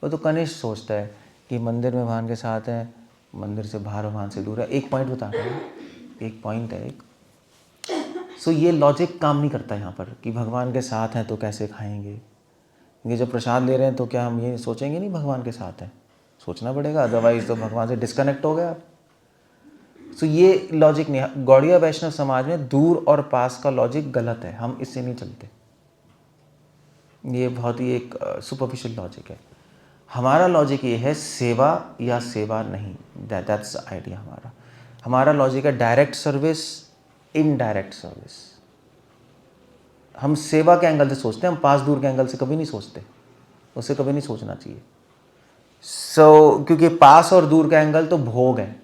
वो तो कनिष्ठ सोचता है कि मंदिर में भगवान के साथ है, मंदिर से बाहर भगवान से दूर है। एक पॉइंट बता रहा हूँ, एक पॉइंट है एक। सो ये लॉजिक काम नहीं करता यहाँ पर कि भगवान के साथ हैं तो कैसे खाएंगे, क्योंकि जब प्रसाद ले रहे हैं तो क्या हम ये सोचेंगे नहीं भगवान के साथ हैं? सोचना पड़ेगा, अदरवाइज तो भगवान से डिस्कनेक्ट हो गया आप। सो ये लॉजिक नहीं, गौड़िया वैष्णव समाज में दूर और पास का लॉजिक गलत है, हम इससे नहीं चलते। ये बहुत ही एक सुपरफिशियल लॉजिक है। हमारा लॉजिक ये है सेवा या सेवा नहीं, दैट्स आइडिया हमारा। हमारा लॉजिक है डायरेक्ट सर्विस, इनडायरेक्ट सर्विस। हम सेवा के एंगल से सोचते हैं, हम पास दूर के एंगल से कभी नहीं सोचते, उससे कभी नहीं सोचना चाहिए। क्योंकि पास और दूर का एंगल तो भोग है,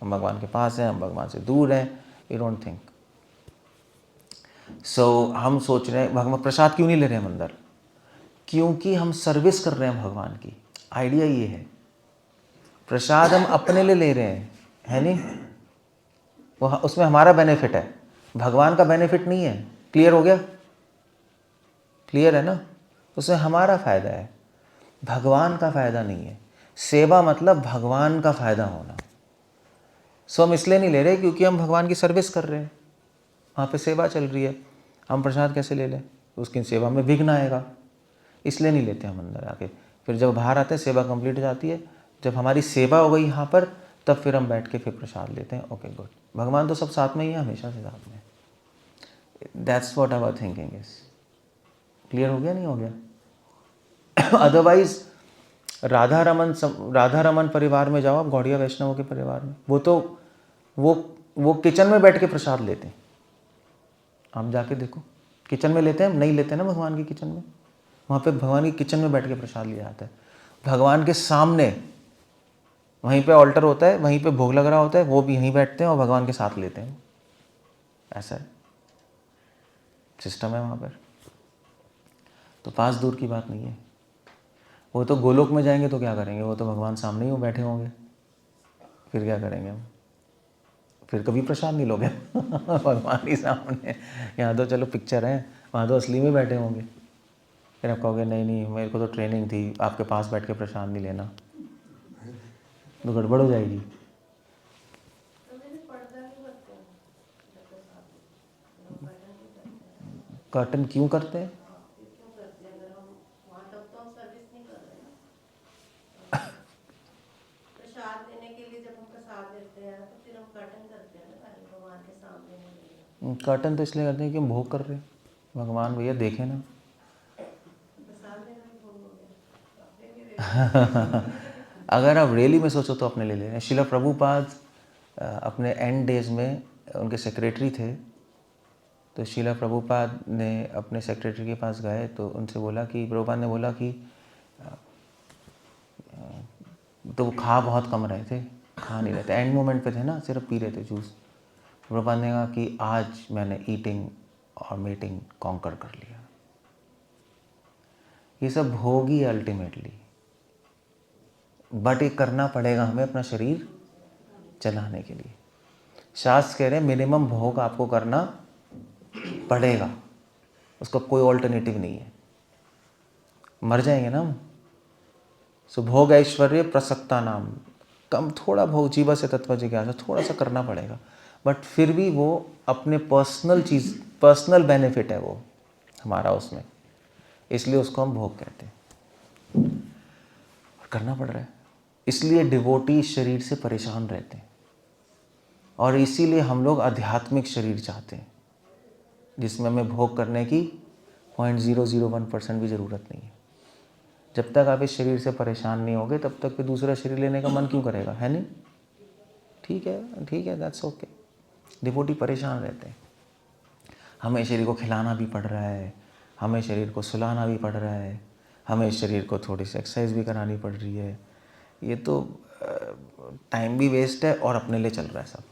हम भगवान के पास हैं, हम भगवान से दूर हैं, वी डोंट थिंक। हम सोच रहे हैं भगवान प्रसाद क्यों नहीं ले रहे हैं हम अंदर, क्योंकि हम सर्विस कर रहे हैं भगवान की। आइडिया ये है, प्रसाद हम अपने लिए ले रहे हैं, है नहीं? वो उसमें हमारा बेनिफिट है, भगवान का बेनिफिट नहीं है। क्लियर हो गया? क्लियर है ना? उसमें हमारा फ़ायदा है। भगवान का फ़ायदा नहीं है। सेवा मतलब भगवान का फ़ायदा होना। सो हम इसलिए नहीं ले रहे क्योंकि हम भगवान की सर्विस कर रहे हैं, वहाँ पे सेवा चल रही है, हम प्रसाद कैसे ले लें, उसकी सेवा में विघ्न आएगा, इसलिए नहीं लेते हम अंदर आके। फिर जब बाहर आते हैं, सेवा कंप्लीट हो जाती है, जब हमारी सेवा हो गई यहाँ पर, तब फिर हम बैठ के फिर प्रसाद लेते हैं। ओके गुड, भगवान तो सब साथ में ही है, हमेशा से साथ में। That's what our thinking is. Clear हो गया, नहीं हो गया? अदरवाइज राधा रमन परिवार में जाओ आप, गौड़िया वैष्णवों के परिवार में, वो तो वो किचन में बैठ के प्रसाद लेते हैं। आप जाके देखो, किचन में लेते हैं, नहीं लेते ना भगवान की किचन में, वहाँ पे भगवान की किचन में बैठ के प्रसाद लिया जाता है। भगवान के सामने, वहीं पे ऑल्टर होता है, वहीं पे भोग लग रहा होता है, वो भी यहीं बैठते हैं और भगवान के साथ लेते हैं। ऐसा है, सिस्टम है वहाँ पर। तो पास दूर की बात नहीं है। वो तो गोलोक में जाएंगे तो क्या करेंगे, वो तो भगवान सामने ही बैठे होंगे, फिर क्या करेंगे हम? फिर कभी प्रसाद नहीं लोगे भगवान ही सामने। यहाँ तो चलो पिक्चर है, वहाँ तो असली में बैठे होंगे। फिर आप कहोगे नहीं नहीं, मेरे को तो ट्रेनिंग थी, आपके पास बैठ के प्रसाद नहीं लेना, तो गड़बड़ हो जाएगी। कर्टन क्यों करते हैं? कर्टन तो इसलिए करते हैं कि हम भोग कर रहे हैं, भगवान भैया देखे ना। अगर आप रियली में सोचो तो अपने ले लें। श्रील प्रभुपाद अपने एंड डेज में उनके सेक्रेटरी थे, तो श्रील प्रभुपाद ने अपने सेक्रेटरी के पास गए तो उनसे बोला कि, प्रभुपाद ने बोला कि, तो वो खा बहुत कम रहे थे, खा नहीं रहे थे, एंड मोमेंट पे थे ना, सिर्फ पी रहे थे जूस। प्रभुपाद ने कहा कि आज मैंने ईटिंग और मीटिंग कॉन्कर कर लिया। ये सब होगी अल्टीमेटली, बट ये करना पड़ेगा हमें अपना शरीर चलाने के लिए। शास्त्र कह रहे हैं मिनिमम भोग आपको करना पड़ेगा, उसका कोई ऑल्टरनेटिव नहीं है, मर जाएंगे ना हम। सो भोग ऐश्वर्य प्रसक्ता नाम, कम थोड़ा भोग, जीवा से तत्व जिज्ञासा थोड़ा सा करना पड़ेगा, बट फिर भी वो अपने पर्सनल चीज़, पर्सनल बेनिफिट है वो हमारा उसमें, इसलिए उसको हम भोग कहते हैं। और करना पड़ रहा है, इसलिए डिवोटी शरीर से परेशान रहते हैं, और इसीलिए हम लोग आध्यात्मिक शरीर चाहते हैं जिसमें हमें भोग करने की 0.001% भी ज़रूरत नहीं है। जब तक आप इस शरीर से परेशान नहीं होगे तब तक फिर दूसरा शरीर लेने का मन क्यों करेगा, है नहीं? ठीक है, दैट्स ओके। डिवोटी परेशान रहते हैं, हमें शरीर को खिलाना भी पड़ रहा है, हमें शरीर को सुलाना भी पड़ रहा है, हमें शरीर को थोड़ी सी एक्सरसाइज भी करानी पड़ रही है। ये तो टाइम भी वेस्ट है और अपने लिए चल रहा है सब।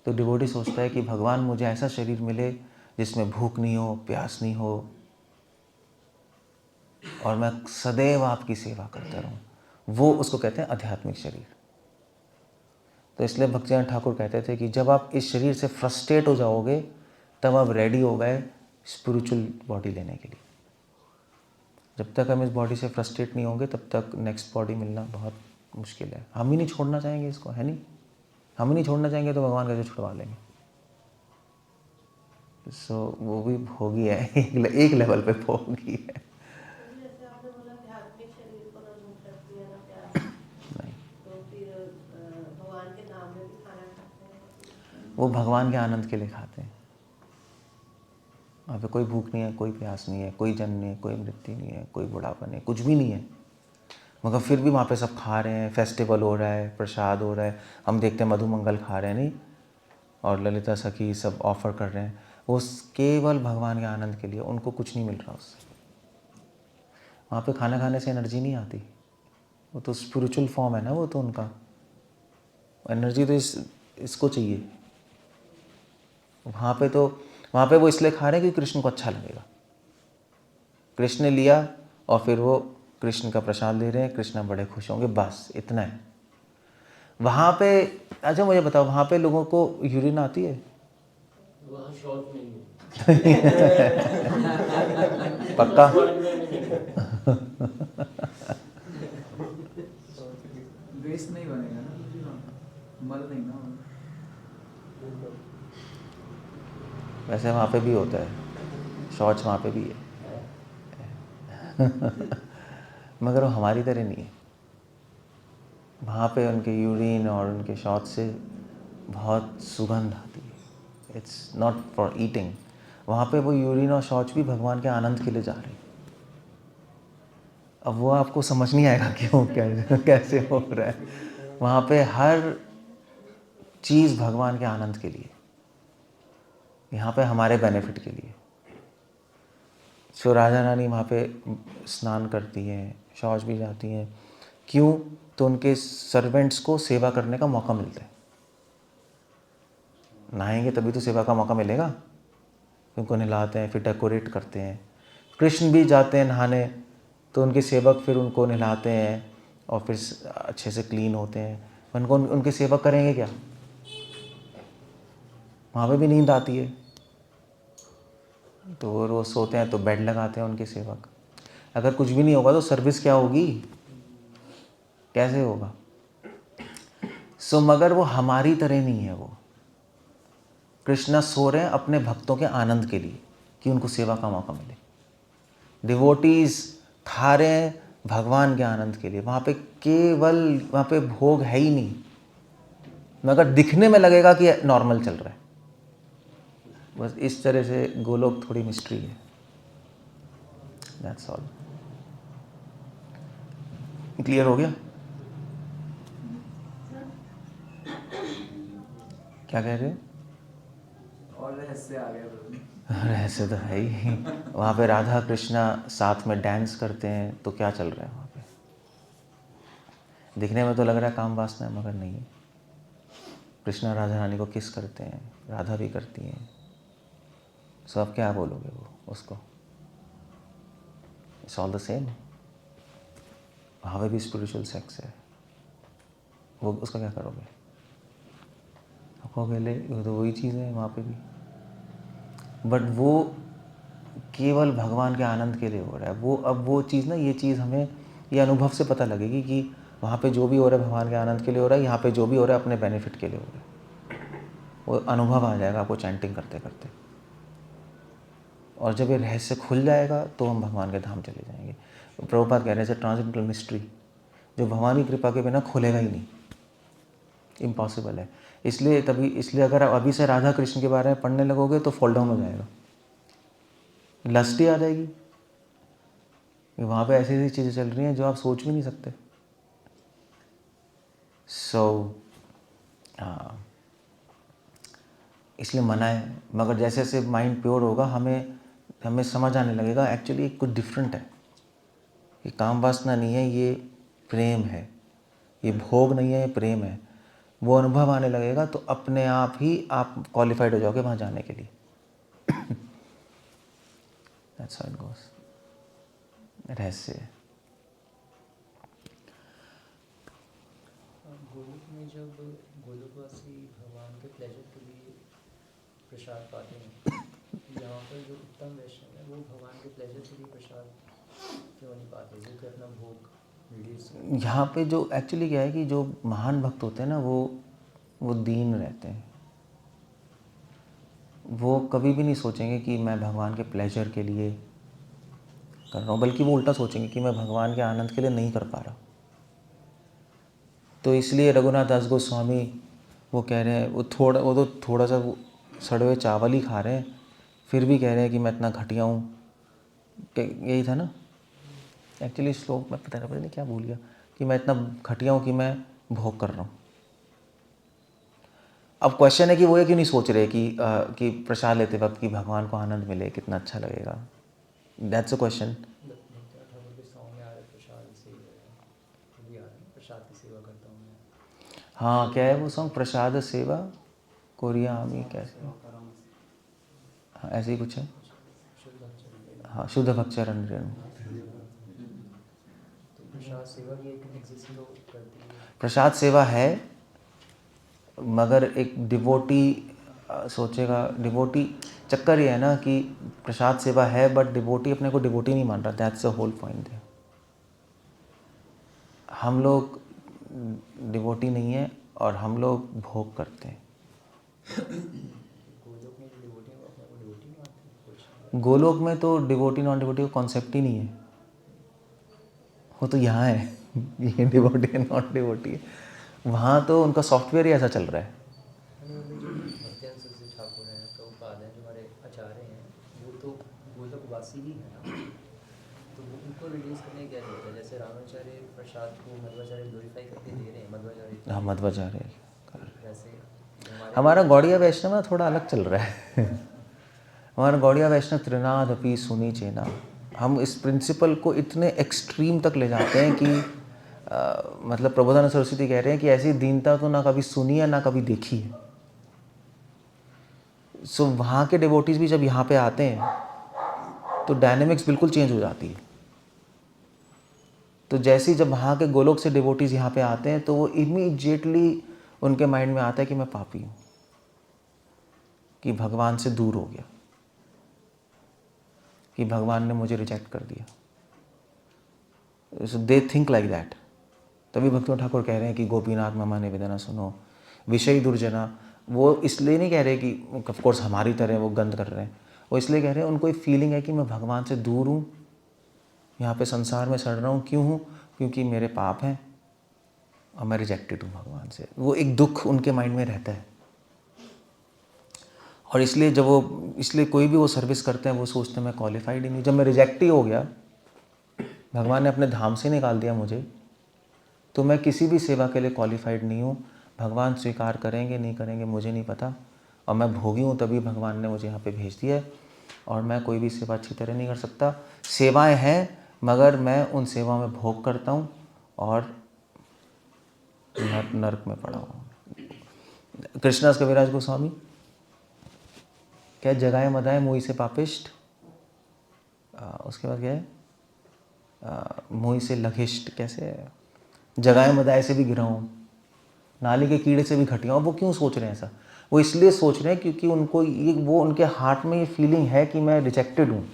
तो डिवोटी सोचता है कि भगवान मुझे ऐसा शरीर मिले जिसमें भूख नहीं हो, प्यास नहीं हो, और मैं सदैव आपकी सेवा करता रहूं। वो उसको कहते हैं आध्यात्मिक शरीर। तो इसलिए भक्तिनाथ ठाकुर कहते थे कि जब आप इस शरीर से फ्रस्ट्रेट हो जाओगे तब आप रेडी हो गए स्पिरिचुअल बॉडी लेने के लिए। जब तक हम इस बॉडी से फ्रस्ट्रेट नहीं होंगे तब तक नेक्स्ट बॉडी मिलना बहुत मुश्किल है। हम ही नहीं छोड़ना चाहेंगे इसको, है नहीं? हम ही नहीं छोड़ना चाहेंगे तो भगवान कैसे छुड़वा लेंगे? सो वो भी भोगी है, एक लेवल पे भोगी है। नहीं, वो भगवान के आनंद के लिए खाते हैं। वहाँ पे कोई भूख नहीं है, कोई प्यास नहीं है, कोई जन्म नहीं है, कोई मृत्यु नहीं है, कोई बुढ़ापा नहीं है, कुछ भी नहीं है, मगर फिर भी वहाँ पे सब खा रहे हैं, फेस्टिवल हो रहा है, प्रसाद हो रहा है, हम देखते हैं मधुमंगल खा रहे हैं नहीं, और ललिता सखी सब ऑफर कर रहे हैं, वो केवल भगवान के आनंद के लिए, उनको कुछ नहीं मिल रहा उससे। वहाँ पे खाना खाने से एनर्जी नहीं आती, वो तो स्पिरिचुअल फॉर्म है ना, वो तो उनका एनर्जी तो इसको चाहिए। वहाँ पे वो इसलिए खा रहे हैं क्योंकि कृष्ण को अच्छा लगेगा। कृष्ण ने लिया और फिर वो कृष्ण का प्रसाद ले रहे हैं, कृष्ण बड़े खुश होंगे, बस इतना है वहाँ पे। अच्छा मुझे बताओ, वहाँ पे लोगों को यूरिन आती है? वहाँ शौच नहीं है पक्का? वैसे वहाँ पे भी होता है, शौच वहाँ पे भी है मगर वो हमारी तरह नहीं है। वहाँ पे उनके यूरिन और उनके शौच से बहुत सुगंध आती है। It's not for eating. वहाँ पे वो यूरिन और शौच भी भगवान के आनंद के लिए जा रही है। अब वो आपको समझ नहीं आएगा क्यों, कैसे हो रहा है। वहाँ पे हर चीज़ भगवान के आनंद के लिए, यहाँ पे हमारे बेनिफिट के लिए। सो राजा रानी वहाँ पे स्नान करती हैं, शौच भी जाती हैं। क्यों? तो उनके सर्वेंट्स को सेवा करने का मौका मिलता है। नहाएंगे तभी तो सेवा का मौका मिलेगा। उनको नहलाते हैं, फिर डेकोरेट करते हैं। कृष्ण भी जाते हैं नहाने, तो उनके सेवक फिर उनको नहलाते हैं और फिर अच्छे से क्लीन होते हैं। उनको उनके सेवक करेंगे क्या? वहाँ पे भी नींद आती है, तो वो रोज़ सोते हैं तो बेड लगाते हैं उनके सेवक। अगर कुछ भी नहीं होगा तो सर्विस क्या होगी, कैसे होगा? सो मगर वो हमारी तरह नहीं है। वो कृष्णा सो रहे हैं अपने भक्तों के आनंद के लिए, कि उनको सेवा का मौका मिले। डिवोटीज खा रहे हैं भगवान के आनंद के लिए। वहाँ पे केवल वहाँ पे भोग है ही नहीं, मगर दिखने में लगेगा कि नॉर्मल चल रहा है। बस इस तरह से गोलोक थोड़ी मिस्ट्री है। That's all. क्लियर हो गया? क्या कह रहे हो? और रहस्य आ गया। रहस्य तो है ही। वहाँ पे राधा कृष्णा साथ में डांस करते हैं, तो क्या चल रहा है वहाँ पे? दिखने में तो लग रहा है काम वासना है, मगर नहीं है। कृष्णा राधा रानी को किस करते हैं, राधा भी करती हैं। सो अब क्या बोलोगे वो उसको? It's all the same. वहाँ पे भी स्पिरिचुअल सेक्स है, वो उसका क्या करोगे? कहोगे ले वो तो वही चीज़ है वहाँ पे भी, बट वो केवल भगवान के आनंद के लिए हो रहा है वो। अब वो चीज़ ना, ये चीज़ हमें ये अनुभव से पता लगेगी कि वहाँ पे जो भी हो रहा है भगवान के आनंद के लिए हो रहा है, यहाँ पे जो भी हो रहा है अपने बेनिफिट के लिए हो रहा है। वो अनुभव आ जाएगा आपको चैंटिंग करते करते, और जब ये रहस्य खुल जाएगा तो हम भगवान के धाम चले जाएंगे। प्रभुपाद कह रहे हैं ट्रांसेंडेंटल मिस्ट्री, जो भगवान की कृपा के बिना खुलेगा ही नहीं, इम्पॉसिबल है। इसलिए अगर आप अभी से राधा कृष्ण के बारे में पढ़ने लगोगे तो फॉल डाउन हो जाएगा, लस्ट ही आ जाएगी। वहाँ पे ऐसी ऐसी चीज़ें चल रही हैं जो आप सोच भी नहीं सकते। हाँ, इसलिए मना है। मगर जैसे जैसे माइंड प्योर होगा हमें समझ आने लगेगा एक्चुअली कुछ डिफरेंट है। ये काम वासना नहीं है, ये प्रेम है। ये भोग नहीं है, ये प्रेम है। वो अनुभव आने लगेगा तो अपने आप ही आप क्वालिफाइड हो जाओगे वहाँ जाने के लिए। That's how it goes. रहस्य है। गोलोक में जब गोलोकवासी भगवान के प्लेजर के लिए प्रसाद पाते हैं, यहाँ पर जो उत्तम वैष्णव है वो भगवान के प्लेजर के लिए प्रसाद क्यों नहीं पाते? वो क्या अपना भोग रिलीज? यहाँ पे जो एक्चुअली क्या है कि जो महान भक्त होते हैं ना, वो दीन रहते हैं। वो कभी भी नहीं सोचेंगे कि मैं भगवान के प्लेजर के लिए कर रहा हूँ, बल्कि वो उल्टा सोचेंगे कि मैं भगवान के आनंद के लिए नहीं कर पा रहा। तो इसलिए रघुनाथ दास गोस्वामी वो कह रहे हैं, वो तो थोड़ा सा वो सड़े हुए चावल ही खा रहे हैं, फिर भी कह रहे हैं कि मैं इतना घटिया हूँ। यही था ना एक्चुअली श्लोक, मैं पता नहीं क्या भूल गया, कि मैं इतना घटिया हूँ कि मैं भोग कर रहा हूँ। अब क्वेश्चन है कि वो ये क्यों नहीं सोच रहे कि प्रसाद लेते वक्त कि भगवान को आनंद मिले, कितना अच्छा लगेगा। That's a question. ठाकुर के सॉन्ग में आ रहा है प्रसाद की सेवा, प्रसाद की सेवा करता हूँ मैं। हाँ, क्या है वो सॉन्ग? प्रसाद सेवा कोरिया आमी, कैसे? हाँ, ऐसे ही कुछ है। हाँ, शुद्ध भक्चरण रेणु। तो प्रसाद सेवा भी एक एग्जिस्ट तो करती है। प्रसाद सेवा है, मगर एक डिवोटी सोचेगा, डिवोटी चक्कर ये है ना कि प्रसाद सेवा है बट डिवोटी अपने को डिवोटी नहीं मान रहा। दैट्स द होल पॉइंट है। हम लोग डिवोटी नहीं है और हम लोग भोग करते हैं। गोलोक में जो डिवोटी है वो अपने को गोलोक में तो डिवोटी नॉन डिवोटी का कॉन्सेप्ट ही नहीं है, वो तो यहाँ है। ये डिवोटी है नॉन डिवोटी है, वहाँ तो उनका सॉफ्टवेयर ही ऐसा चल रहा है। जो भक्तियान सरस्वती ठाकुर हैं, प्रभुपाद हैं, जो हमारे आचार्य हैं, वो तो गोलकवासी ही है ना, तो वो उनको रिलीज करने की क्या जरूरत है? जैसे रामाचार्य प्रसाद को मध्वाचार्य ग्लोरीफाई करके दे रहे हैं, मध्वाचार्य हाँ, मध्वाचार्य। वैसे हमारा गौड़िया वैष्णव ना थोड़ा अलग चल रहा है। हमारा गौड़िया वैष्णव त्रिनाद अपि सुनी चेना, हम इस प्रिंसिपल को इतने एक्सट्रीम तक ले जाते हैं कि मतलब प्रबोधानंद सरस्वती कह रहे हैं कि ऐसी दीनता तो ना कभी सुनी है ना कभी देखी है। सो वहाँ के डिवोटीज भी जब यहाँ पे आते हैं तो डायनेमिक्स बिल्कुल चेंज हो जाती है। तो जैसे ही जब वहाँ के गोलोक से डिवोटीज यहाँ पे आते हैं तो वो इमीडिएटली उनके माइंड में आता है कि मैं पापी हूँ, कि भगवान से दूर हो गया, कि भगवान ने मुझे रिजेक्ट कर दिया। सो दे थिंक लाइक दैट। तभी भक्तों ठाकुर कह रहे हैं कि गोपीनाथ ममा निवेदना सुनो विषय दुर्जना। वो इसलिए नहीं कह रहे कि ऑफ कोर्स हमारी तरह वो गंद कर रहे हैं, वो इसलिए कह रहे हैं उनको एक फीलिंग है कि मैं भगवान से दूर हूँ, यहाँ पे संसार में सड़ रहा हूँ। क्यों हूँ? क्योंकि मेरे पाप हैं और मैं रिजेक्टेड हूँ भगवान से। वो एक दुख उनके माइंड में रहता है, और इसलिए कोई भी वो सर्विस करते हैं वो सोचते हैं मैं क्वालिफाइड ही नहीं। जब मैं रिजेक्ट ही हो गया, भगवान ने अपने धाम से निकाल दिया मुझे, तो मैं किसी भी सेवा के लिए क्वालिफाइड नहीं हूँ। भगवान स्वीकार करेंगे नहीं करेंगे मुझे नहीं पता, और मैं भोगी हूँ तभी भगवान ने मुझे यहाँ पे भेज दिया है, और मैं कोई भी सेवा अच्छी तरह नहीं कर सकता। सेवाएं हैं मगर मैं उन सेवाओं में भोग करता हूँ और नरक में पड़ा हूँ। कृष्णदास कविराज गोस्वामी क्या जगाए मदाए मोही से पापिष्ट, उसके बाद क्या है, मोही से लघिष्ठ, कैसे है, जगाए मदाए से भी गिरा हूँ, नाली के कीड़े से भी घटिया हूँ। वो क्यों सोच रहे हैं ऐसा? वो इसलिए सोच रहे हैं क्योंकि उनको वो उनके हार्ट में ये फीलिंग है कि मैं रिजेक्टेड हूँ,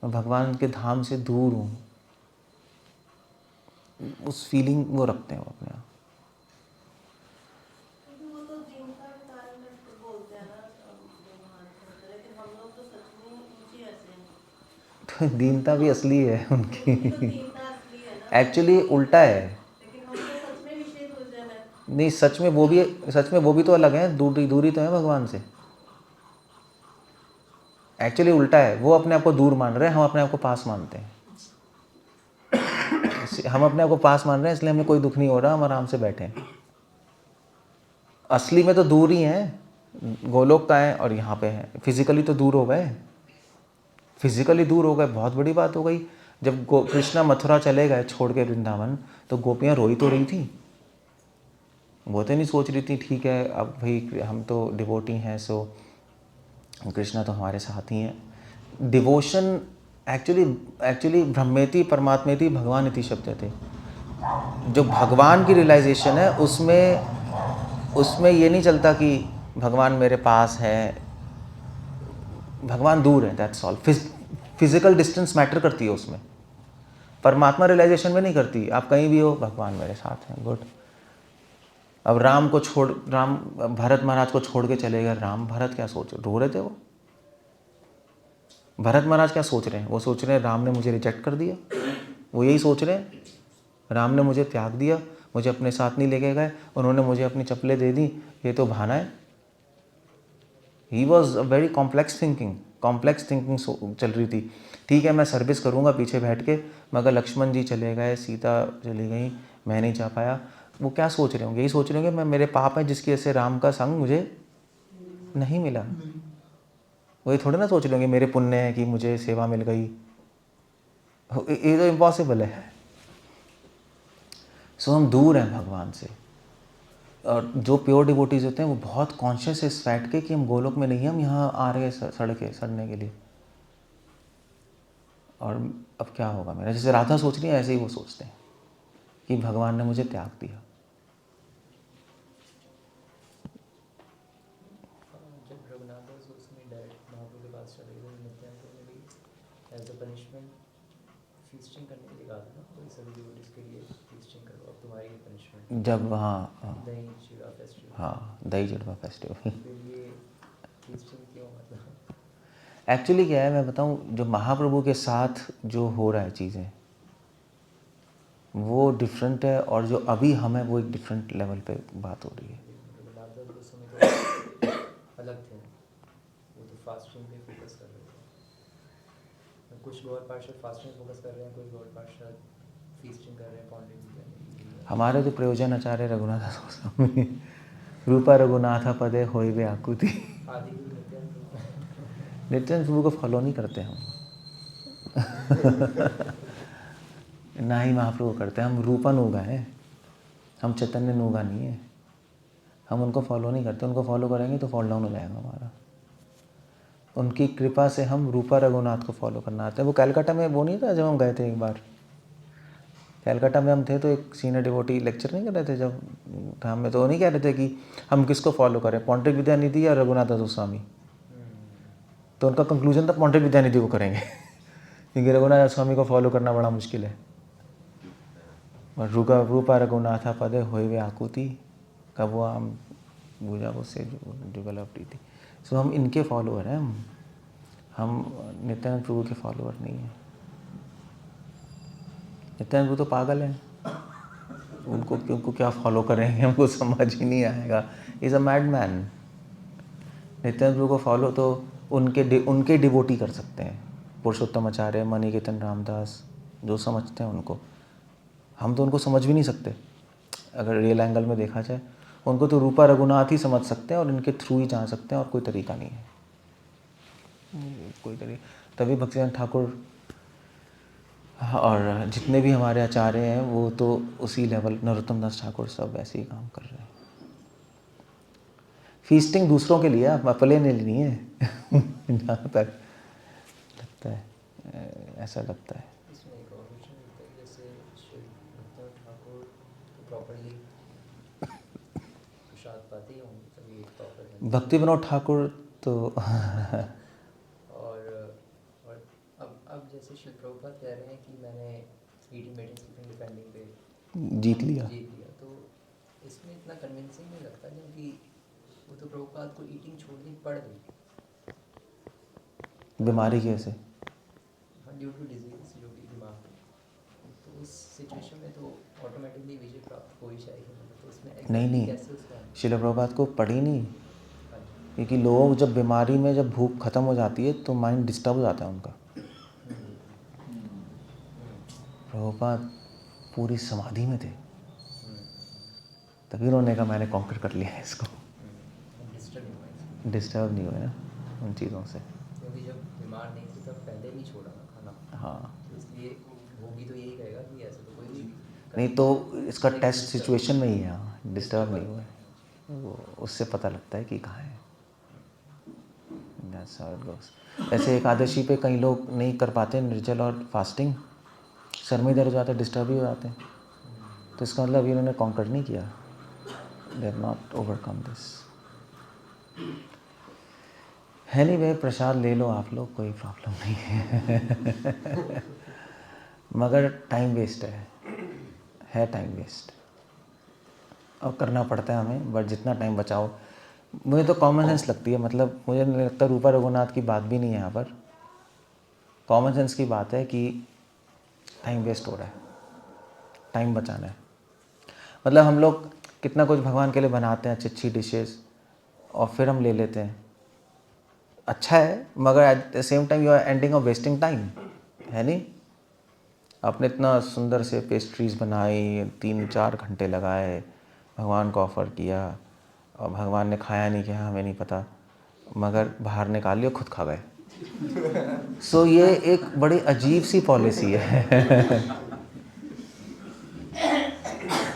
मैं भगवान के धाम से दूर हूँ। उस फीलिंग वो रखते हैं वो अपने आप। वो तो दीनता के बारे में तो बोलते हैं ना भगवान से, लेकिन हम लोग तो सच में ऊंची ऐसे हैं। तो दीनता भी असली है उनकी। उनकी तो दीनता असली है ना, एक्चुअली उल्टा है। लेकिन हम तो सच में विषय दुर्जन है। नहीं, सच में वो भी तो अलग है, दूरी तो है भगवान से। एक्चुअली उल्टा है, वो अपने आप को दूर मान रहे हैं, हम अपने आप को पास मानते हैं। हम अपने आप को पास मान रहे हैं इसलिए हमें कोई दुख नहीं हो रहा, हम आराम से बैठे हैं। असली में तो दूर ही हैं, गोलोक का है और यहाँ पे है। फिजिकली तो दूर हो गए, फिजिकली दूर हो गए, बहुत बड़ी बात हो गई। जब कृष्णा मथुरा चले गए छोड़ के वृंदावन, तो गोपियाँ रोई तो रही थी, वो तो नहीं सोच रही थी ठीक है अब भाई हम तो डिवोटी हैं, सो कृष्णा तो हमारे साथ ही हैं। डिवोशन एक्चुअली ब्रह्मेति परमात्मेति भगवान इति शब्द थे। जो भगवान की रियलाइजेशन है उसमें ये नहीं चलता कि भगवान मेरे पास है, भगवान दूर है, that's all. Physical distance matter करती है उसमें, परमात्मा रियलाइजेशन में नहीं करती। आप कहीं भी हो, भगवान मेरे साथ हैं, गुड। अब भरत महाराज को छोड़ के चले गए। भरत क्या रो रहे थे वो? भरत महाराज क्या सोच रहे हैं? वो सोच रहे हैं राम ने मुझे रिजेक्ट कर दिया, वो यही सोच रहे हैं, राम ने मुझे त्याग दिया, मुझे अपने साथ नहीं लेके गए, उन्होंने मुझे अपनी चप्पलें दे दी, ये तो बहाना है। He was a very complex thinking चल रही थी। ठीक है मैं सर्विस करूँगा पीछे बैठ के, मगर लक्ष्मण जी चले गए, सीता चली गई, मैं नहीं जा पाया। वो क्या सोच रहे होंगे? यही सोच रहे होंगे मैं मेरे पाप है जिसकी वजह से राम का संग मुझे नहीं मिला। वही थोड़े ना सोच रहे होंगे मेरे पुण्य है कि मुझे सेवा मिल गई, ये तो इम्पॉसिबल है। सो हम दूर हैं भगवान से। और जो प्योर डिवोटीज होते हैं वो बहुत कॉन्शियस है इस फैक्ट के कि हम गोलोक में नहीं, हम यहाँ आ रहे हैं सड़ने के लिए। और अब क्या होगा मेरा? जैसे राधा सोच रही है ऐसे ही वो सोचते हैं कि भगवान ने मुझे त्याग दिया। जब रघुनाथ दास उसमें डायरेक्ट महाप्रभु के पास चले गए, नित्यानंद ने भी एज अ पनिशमेंट फीस्टिंग करने के लिए कहा था ना, कोई सभी डिवोटीज के लिए फीस्टिंग करो, अब तुम्हारी पनिशमेंट। जब दही चिड़ा फेस्टिवल। हाँ, दही चिड़वा फेस्टिवल। फिर ये फीस्टिंग क्यों, मतलब एक्चुअली क्या है मैं बताऊं, जो महाप्रभु के साथ जो हो रहा है चीज़ें वो डिफरेंट है, और जो अभी हम है वो एक डिफरेंट लेवल पे बात हो रही है। रघुनाथदास गोस्वामी तो अलग थे, वो तो फास्टिंग पे फोकस कर रहे थे। कुछ गौर पार्षद फास्टिंग फोकस कर रहे हैं, कुछ गौर पार्षद फीस्टिंग कर रहे हैं, पॉन्डिंग। हमारे तो प्रयोजन आचार्य रघुनाथ गोस्वामी रूपा रघुनाथ पदे होइबे आकुति। आदि गुरु नित्यानंद नित्यानंद प्रभु को फॉलो नहीं करते हम ना ही महाप्रभु करते हैं। हम रूपा नूगा है, हम चैतन्य नूगा नहीं है। हम उनको फॉलो नहीं करते, उनको फॉलो करेंगे तो फॉल डाउन हो जाएगा हमारा। उनकी कृपा से हम रूपा रघुनाथ को फॉलो करना आते हैं। वो कलकत्ता में वो नहीं था जब हम गए थे एक बार, कलकत्ता में हम थे तो एक सीनियर डिवोटी लेक्चर नहीं कर रहे थे जब था, हमें तो वो नहीं कह रहे थे कि हम किसको फॉलो करें, पॉन्टिक विद्यानिधि या रघुनाथ गोस्वामी। तो उनका कंक्लूजन था पॉन्टिक विद्यानिधि को करेंगे क्योंकि रघुनाथ स्वामी को फॉलो करना बड़ा मुश्किल है। और रूपा रघुनाथा पदे होइवे आकुति कब वो हम भूजा वो से डेवलप थी। सो हम इनके फॉलोअर हैं, हम नित्यानंद प्रभु के फॉलोअर नहीं हैं। नित्यानंद प्रभु तो पागल हैं, उनको क्या फॉलो करेंगे, हमको समझ ही नहीं आएगा। Is a mad man. Nityananda Prabhu को फॉलो तो उनके डिवोटी कर सकते हैं, पुरुषोत्तम आचार्य, मणिकेतन रामदास, जो समझते हैं उनको। हम तो उनको समझ भी नहीं सकते अगर रियल एंगल में देखा जाए। उनको तो रूपा रघुनाथ ही समझ सकते हैं और इनके थ्रू ही जा सकते हैं, और कोई तरीका नहीं है, कोई तरीका। तभी भक्तिवेदांत ठाकुर और जितने भी हमारे आचार्य हैं वो तो उसी लेवल, नरोत्तम दास ठाकुर सब ऐसे ही काम कर रहे हैं। फीस्टिंग दूसरों के लिए, आप अपने लिए नहीं है जहाँ तक लगता है, ऐसा लगता है। इसमें एक और क्वेश्चन होता है, जैसे श्री भक्तिवेदांत ठाकुर तो प्रॉपर्ली प्रसाद पाते ही होंगे, तभी एक प्रॉपर भक्ति विनोद ठाकुर तो और अब जैसे श्री प्रभुपाद कह रहे हैं कि मैंने ईटिंग मीटिंग स्लीपिंग डिपेंडिंग पे जीत लिया। तो इसमें इतना कन्विंसिंग नहीं लगता, क्योंकि वो तो प्रभुपाद को ईटिंग छोड़नी पड़ गई बीमारी कैसे, ड्यू टू डिजीज, जो कि दिमाग, तो उस सिचुएशन में तो ऑटोमेटिकली विजय प्राप्त हो ही जाएगी। तो उसमें नहीं कैसे उसका शिल प्रभुपाद को पड़ी नहीं, क्योंकि लोग जब बीमारी में जब भूख खत्म हो जाती है तो माइंड डिस्टर्ब हो जाता है उनका। प्रभुपाद पूरी समाधि में थे, तभी उन्होंने कहा मैंने कॉन्कर कर लिया है इसको। डिस्टर्ब नहीं हुए ना उन चीज़ों से, क्योंकि जब बीमार नहीं थे तब पहले नहीं छोड़ा ना खाना। हाँ। तो इसलिए होगी तो यही कहेगा कि ऐसे तो कोई नहीं तो इसका टेस्ट सिचुएशन में ही है, डिस्टर्ब नहीं हुआ है, वो उससे पता लगता है कि कहाँ है। That's how it goes। ऐसे एकादशी पे कई लोग नहीं कर पाते निर्जल और फास्टिंग, सर में दर्द हो जाता है, डिस्टर्ब ही हो जाते हैं, तो इसका मतलब इन्होंने कॉन्कर नहीं किया, they have not overcome this. Anyway प्रसाद ले लो आप लोग, कोई प्रॉब्लम नहीं है मगर टाइम वेस्ट है टाइम वेस्ट, और करना पड़ता है हमें, बट जितना टाइम बचाओ। मुझे तो कॉमन सेंस लगती है, मतलब मुझे नहीं लगता रूपा रघुनाथ की बात भी नहीं है यहाँ पर, कॉमन सेंस की बात है कि टाइम वेस्ट हो रहा है, टाइम बचाना है। मतलब हम लोग कितना कुछ भगवान के लिए बनाते हैं, अच्छी अच्छी डिशेस, और फिर हम ले लेते हैं, अच्छा है, मगर at the same time you are ending of wasting time, है नहीं। आपने इतना सुंदर से पेस्ट्रीज बनाई, 3-4 घंटे लगाए, भगवान को ऑफ़र किया, और भगवान ने खाया नहीं क्या हमें नहीं पता, मगर बाहर निकाल लिया, खुद खा गए। सो ये एक बड़ी अजीब सी पॉलिसी है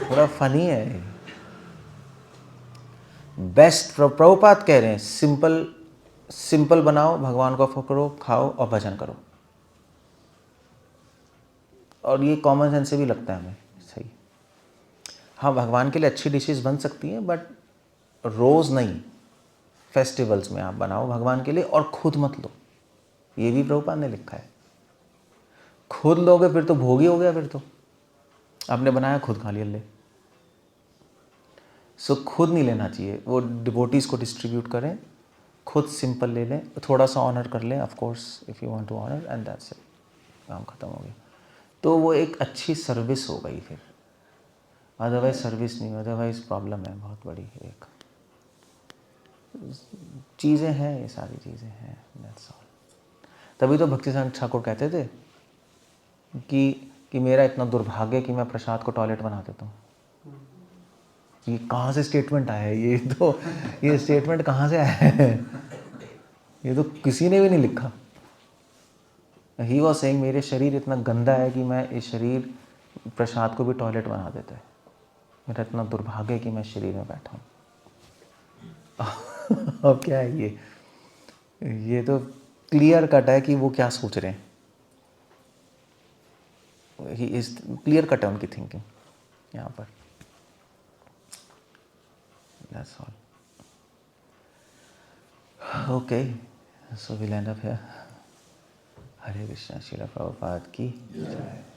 थोड़ा फनी है। बेस्ट प्रभुपाद कह रहे हैं सिंपल बनाओ, भगवान को ऑफर करो, खाओ और भजन करो, और ये कॉमन सेंस से भी लगता है हमें सही। हाँ, भगवान के लिए अच्छी डिशेस बन सकती हैं, बट रोज़ नहीं, फेस्टिवल्स में आप बनाओ भगवान के लिए, और खुद मत लो। ये भी प्रभुपाद ने लिखा है, खुद लोगे फिर तो भोग ही हो गया, फिर तो आपने बनाया खुद खा लिया ले। सो खुद नहीं लेना चाहिए, वो डिवोटीज़ को डिस्ट्रीब्यूट करें, खुद सिंपल ले लें, थोड़ा सा ऑनर कर लें, of course if you want to honour, and that's it, काम ख़त्म हो गया। तो वो एक अच्छी सर्विस हो गई फिर, अदरवाइज सर्विस नहीं, अदरवाइज प्रॉब्लम है बहुत बड़ी। एक चीज़ें हैं, ये सारी चीज़ें हैं, दैट्स ऑल। तभी तो भक्तिसिद्धांत ठाकुर कहते थे कि मेरा इतना दुर्भाग्य कि मैं प्रसाद को टॉयलेट बना देता हूँ। ये कहाँ से स्टेटमेंट आया है? ये स्टेटमेंट कहाँ से आया है? ये तो किसी ने भी नहीं लिखा। ही वॉज सेइंग मेरे शरीर इतना गंदा है कि मैं इस शरीर प्रसाद को भी टॉयलेट बना देता है। मेरा इतना दुर्भाग्य है कि मैं शरीर में बैठा हूँ। अब क्या है ये तो क्लियर कट है कि वो क्या सोच रहे हैं। ही इज क्लियर कट है उनकी थिंकिंग यहाँ पर। That's all. Okay, so we'll end up here. Hare Krishna, Srila Prabhupada की जय।